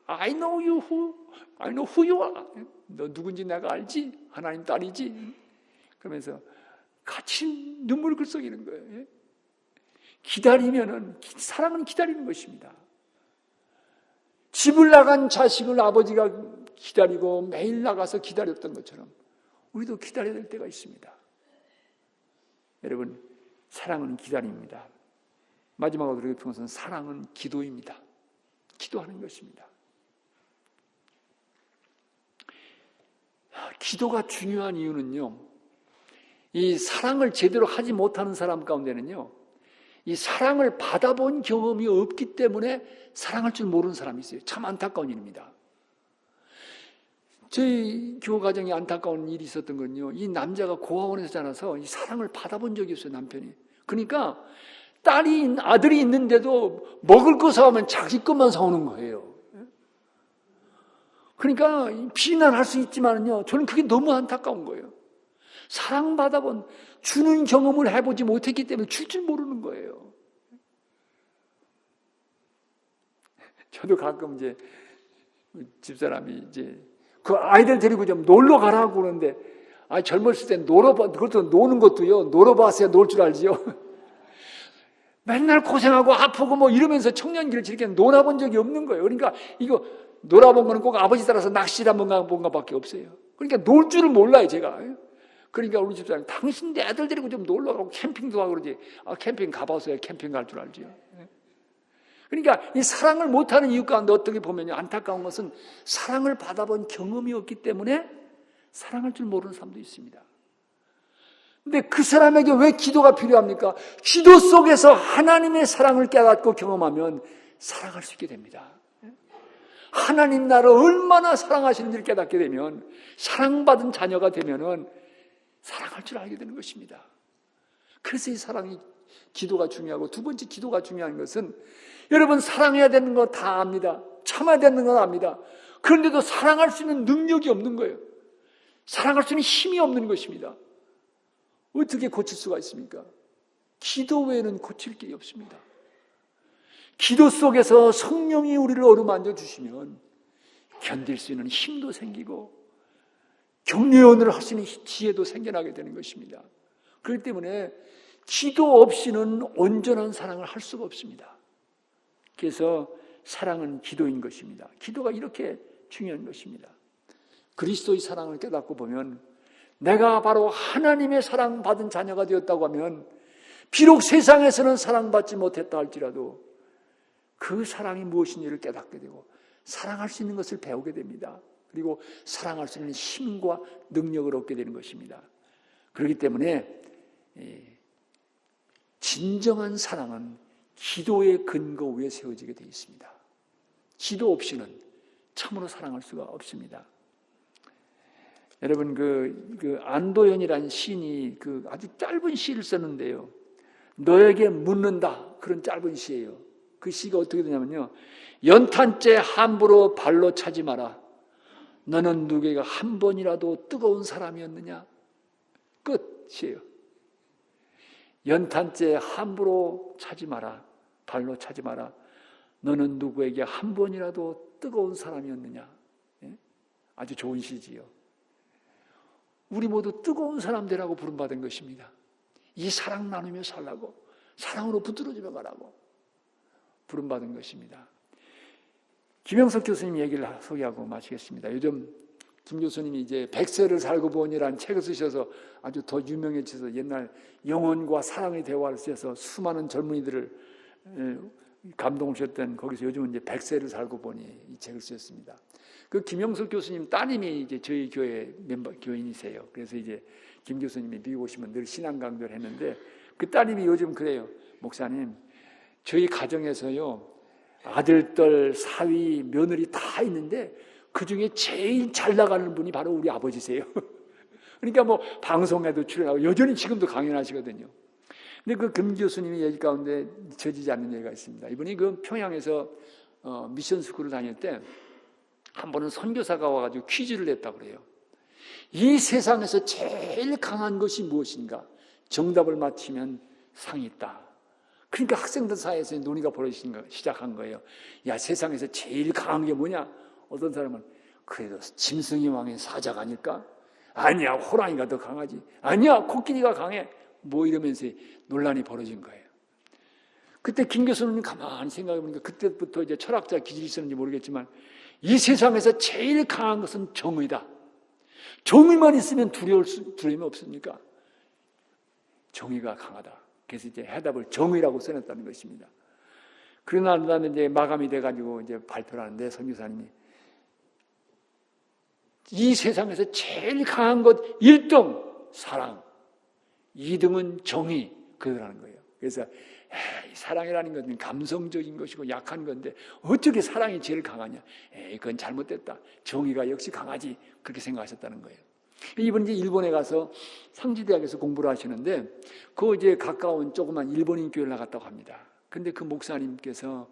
I know who you are. 너 누군지 내가 알지? 하나님 딸이지? 그러면서 같이 눈물을 글썽이는 거예요. 기다리면은, 사랑은 기다리는 것입니다. 집을 나간 자식을 아버지가 기다리고 매일 나가서 기다렸던 것처럼 우리도 기다려야 될 때가 있습니다. 여러분, 사랑은 기다립니다. 마지막으로 우리가 평소는 사랑은 기도입니다. 기도하는 것입니다. 기도가 중요한 이유는요, 이 사랑을 제대로 하지 못하는 사람 가운데는요, 이 사랑을 받아본 경험이 없기 때문에 사랑할 줄 모르는 사람이 있어요. 참 안타까운 일입니다. 저희 교우 가정에 안타까운 일이 있었던 건요, 이 남자가 고아원에서 자라서 이 사랑을 받아본 적이 없어요, 남편이. 그러니까 아들이 있는데도 먹을 거 사오면 자기 것만 사오는 거예요. 그러니까 비난할 수 있지만요, 저는 그게 너무 안타까운 거예요. 사랑받아본, 주는 경험을 해보지 못했기 때문에 줄 줄 모르는 거예요. 저도 가끔 이제 집사람이 이제 그 아이들 데리고 좀 놀러 가라고 그러는데, 젊었을 때 그것도 노는 것도요, 놀아봤어야 놀 줄 알지요. 맨날 고생하고 아프고 뭐 이러면서 청년기를 저렇게 놀아본 적이 없는 거예요. 그러니까 이거 놀아본 거는 꼭 아버지 따라서 낚시를 한번 가본 것밖에 없어요. 그러니까 놀 줄을 몰라요, 제가. 그러니까 우리 집사람, 당신 내 아들 데리고 좀 놀러 가고 캠핑도 하고 그러지. 캠핑 가봐서야 캠핑 갈 줄 알지요. 그러니까 이 사랑을 못하는 이유 가운데 어떻게 보면요, 안타까운 것은 사랑을 받아본 경험이 없기 때문에 사랑할 줄 모르는 사람도 있습니다. 근데 그 사람에게 왜 기도가 필요합니까? 기도 속에서 하나님의 사랑을 깨닫고 경험하면 사랑할 수 있게 됩니다. 하나님 나를 얼마나 사랑하시는지를 깨닫게 되면, 사랑받은 자녀가 되면은 사랑할 줄 알게 되는 것입니다. 그래서 이 기도가 중요하고, 두 번째 기도가 중요한 것은, 여러분 사랑해야 되는 거 다 압니다. 참아야 되는 건 압니다. 그런데도 사랑할 수 있는 능력이 없는 거예요. 사랑할 수 있는 힘이 없는 것입니다. 어떻게 고칠 수가 있습니까? 기도 외에는 고칠 길이 없습니다. 기도 속에서 성령이 우리를 어루만져 주시면 견딜 수 있는 힘도 생기고 격려원을 할 수 있는 지혜도 생겨나게 되는 것입니다. 그렇기 때문에 기도 없이는 온전한 사랑을 할 수가 없습니다. 그래서 사랑은 기도인 것입니다. 기도가 이렇게 중요한 것입니다. 그리스도의 사랑을 깨닫고 보면, 내가 바로 하나님의 사랑받은 자녀가 되었다고 하면, 비록 세상에서는 사랑받지 못했다 할지라도 그 사랑이 무엇인지를 깨닫게 되고 사랑할 수 있는 것을 배우게 됩니다. 그리고 사랑할 수 있는 힘과 능력을 얻게 되는 것입니다. 그렇기 때문에 진정한 사랑은 기도의 근거 위에 세워지게 되어 있습니다. 기도 없이는 참으로 사랑할 수가 없습니다. 여러분, 안도현이라는 시인이 아주 짧은 시를 썼는데요, 너에게 묻는다, 그런 짧은 시예요. 그 시가 어떻게 되냐면요, 연탄재 함부로 발로 차지 마라. 너는 누구에게 한 번이라도 뜨거운 사람이었느냐? 끝이에요. 연탄재 함부로 차지 마라. 발로 차지 마라. 너는 누구에게 한 번이라도 뜨거운 사람이었느냐? 아주 좋은 시지요. 우리 모두 뜨거운 사람 되라고 부름받은 것입니다. 이 사랑 나누며 살라고, 사랑으로 붙들어지며 가라고 부름받은 것입니다. 김영석 교수님 얘기를 소개하고 마치겠습니다. 요즘 김 교수님이 이제 100세를 살고 보니라는 책을 쓰셔서 아주 더 유명해져서, 옛날 영혼과 사랑의 대화를 쓰셔서 수많은 젊은이들을 감동을 주셨던, 거기서 요즘은 이제 100세를 살고 보니 이 책을 쓰셨습니다. 그 김영석 교수님 따님이 이제 저희 교회 교인이세요. 그래서 이제 김 교수님이 미국 오시면 늘 신앙 강좌를 했는데, 그 따님이 요즘 그래요. 목사님, 저희 가정에서요, 아들, 딸, 사위, 며느리 다 있는데 그 중에 제일 잘 나가는 분이 바로 우리 아버지세요. 그러니까 뭐 방송에도 출연하고 여전히 지금도 강연하시거든요. 근데 그 김 교수님의 얘기 가운데 잊혀지지 않는 얘기가 있습니다. 이분이 그 평양에서 미션 스쿨을 다닐 때 한 번은 선교사가 와가지고 퀴즈를 냈다고 그래요. 이 세상에서 제일 강한 것이 무엇인가? 정답을 맞히면 상이 있다. 그러니까 학생들 사이에서 논의가 벌어지기 시작한 거예요. 야, 세상에서 제일 강한 게 뭐냐? 어떤 사람은 그래도 짐승이 왕의 사자가 아닐까? 아니야, 호랑이가 더 강하지. 아니야, 코끼리가 강해. 뭐 이러면서 논란이 벌어진 거예요. 그때 김 교수님 가만히 생각해 보니까 그때부터 이제 철학자 기질이 있었는지 모르겠지만 이 세상에서 제일 강한 것은 정의다. 정의만 있으면 두려움이 없습니까? 정의가 강하다. 그래서 이제 해답을 정의라고 써냈다는 것입니다. 그러고 난 다음에 이제 마감이 돼가지고 이제 발표를 하는데 선교사님이 이 세상에서 제일 강한 것 1등 사랑, 2등은 정의, 그러라는 거예요. 그래서 사랑이라는 것은 감성적인 것이고 약한 건데 어떻게 사랑이 제일 강하냐? 그건 잘못됐다. 정의가 역시 강하지. 그렇게 생각하셨다는 거예요. 이번 이제 일본에 가서 상지대학에서 공부를 하시는데 그 이제 가까운 조그만 일본인 교회를 나갔다고 합니다. 근데 그 목사님께서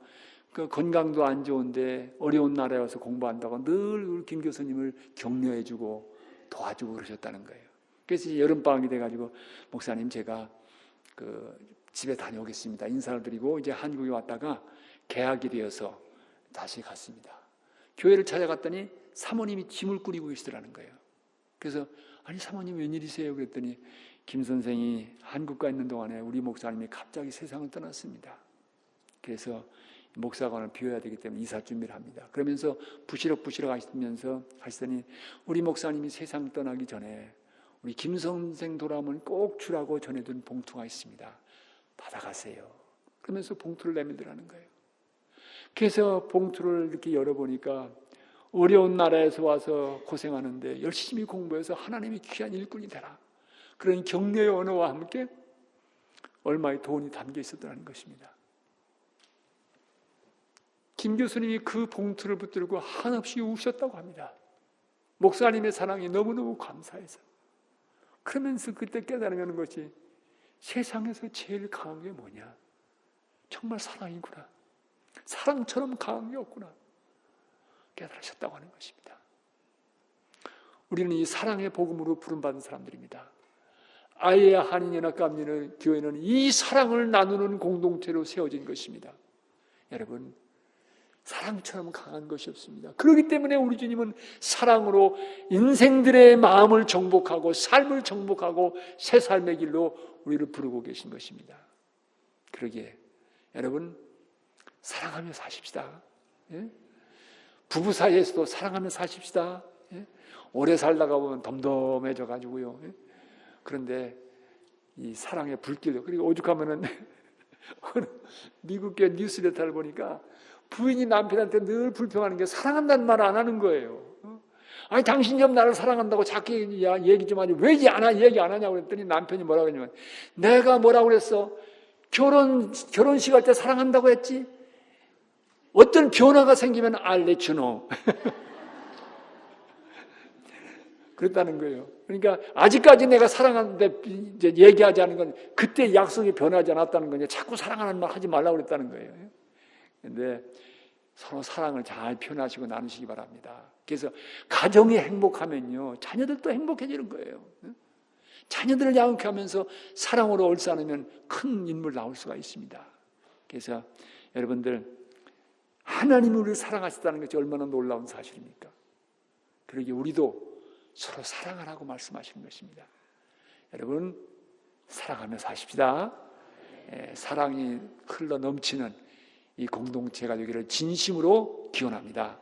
그 건강도 안 좋은데 어려운 나라에 와서 공부한다고 늘 김 교수님을 격려해주고 도와주고 그러셨다는 거예요. 그래서 이제 여름방학이 돼가지고 목사님 제가 그 집에 다녀오겠습니다. 인사를 드리고 이제 한국에 왔다가 개학이 되어서 다시 갔습니다. 교회를 찾아갔더니 사모님이 짐을 꾸리고 계시더라는 거예요. 그래서 아니 사모님 웬일이세요? 그랬더니 김 선생이 한국 가 있는 동안에 우리 목사님이 갑자기 세상을 떠났습니다. 그래서 목사관을 비워야 되기 때문에 이사 준비를 합니다. 그러면서 부시럭부시럭 하시더니 우리 목사님이 세상 떠나기 전에 우리 김 선생 돌아오면 꼭 주라고 전해둔 봉투가 있습니다. 받아가세요. 그러면서 봉투를 내밀더라는 거예요. 그래서 봉투를 이렇게 열어보니까 어려운 나라에서 와서 고생하는데 열심히 공부해서 하나님이 귀한 일꾼이 되라. 그런 격려의 언어와 함께 얼마의 돈이 담겨 있었다는 것입니다. 김 교수님이 그 봉투를 붙들고 한없이 우셨다고 합니다. 목사님의 사랑이 너무너무 감사해서. 그러면서 그때 깨달으면 것이 세상에서 제일 강한 게 뭐냐? 정말 사랑이구나. 사랑처럼 강한 게 없구나. 깨달으셨다고 하는 것입니다. 우리는 이 사랑의 복음으로 부름받은 사람들입니다. 아이의 한인연합감리는 교회는 이 사랑을 나누는 공동체로 세워진 것입니다. 여러분, 사랑처럼 강한 것이 없습니다. 그렇기 때문에 우리 주님은 사랑으로 인생들의 마음을 정복하고 삶을 정복하고 새 삶의 길로 우리를 부르고 계신 것입니다. 그러기에 여러분 사랑하며 사십시다. 예? 부부 사이에서도 사랑하며 사십시다. 예? 오래 살다가 보면 덤덤해져 가지고요. 예? 그런데 이 사랑의 불길도 그리고 오죽하면은 미국계 뉴스레터를 보니까 부인이 남편한테 늘 불평하는 게 사랑한다는 말을 안 하는 거예요. 아니 당신 좀 나를 사랑한다고 자꾸 얘기 좀 하지 왜 얘기 안 하냐고 그랬더니 남편이 뭐라고 했냐면 내가 뭐라고 그랬어? 결혼식 할 때 사랑한다고 했지? 어떤 변화가 생기면 I'll let you know. 그랬다는 거예요. 그러니까 아직까지 내가 사랑하는데 이제 얘기하지 않은 건 그때 약속이 변하지 않았다는 거냐. 자꾸 사랑하는 말 하지 말라고 그랬다는 거예요. 그런데 서로 사랑을 잘 표현하시고 나누시기 바랍니다. 그래서 가정이 행복하면요 자녀들도 행복해지는 거예요. 자녀들을 양육해 하면서 사랑으로 얼싸놓으면 큰 인물 나올 수가 있습니다. 그래서 여러분들 하나님이 우리를 사랑하셨다는 것이 얼마나 놀라운 사실입니까? 그러기에 우리도 서로 사랑하라고 말씀하시는 것입니다. 여러분 사랑하며 사십시다. 사랑이 흘러 넘치는 이 공동체가 되기를 진심으로 기원합니다.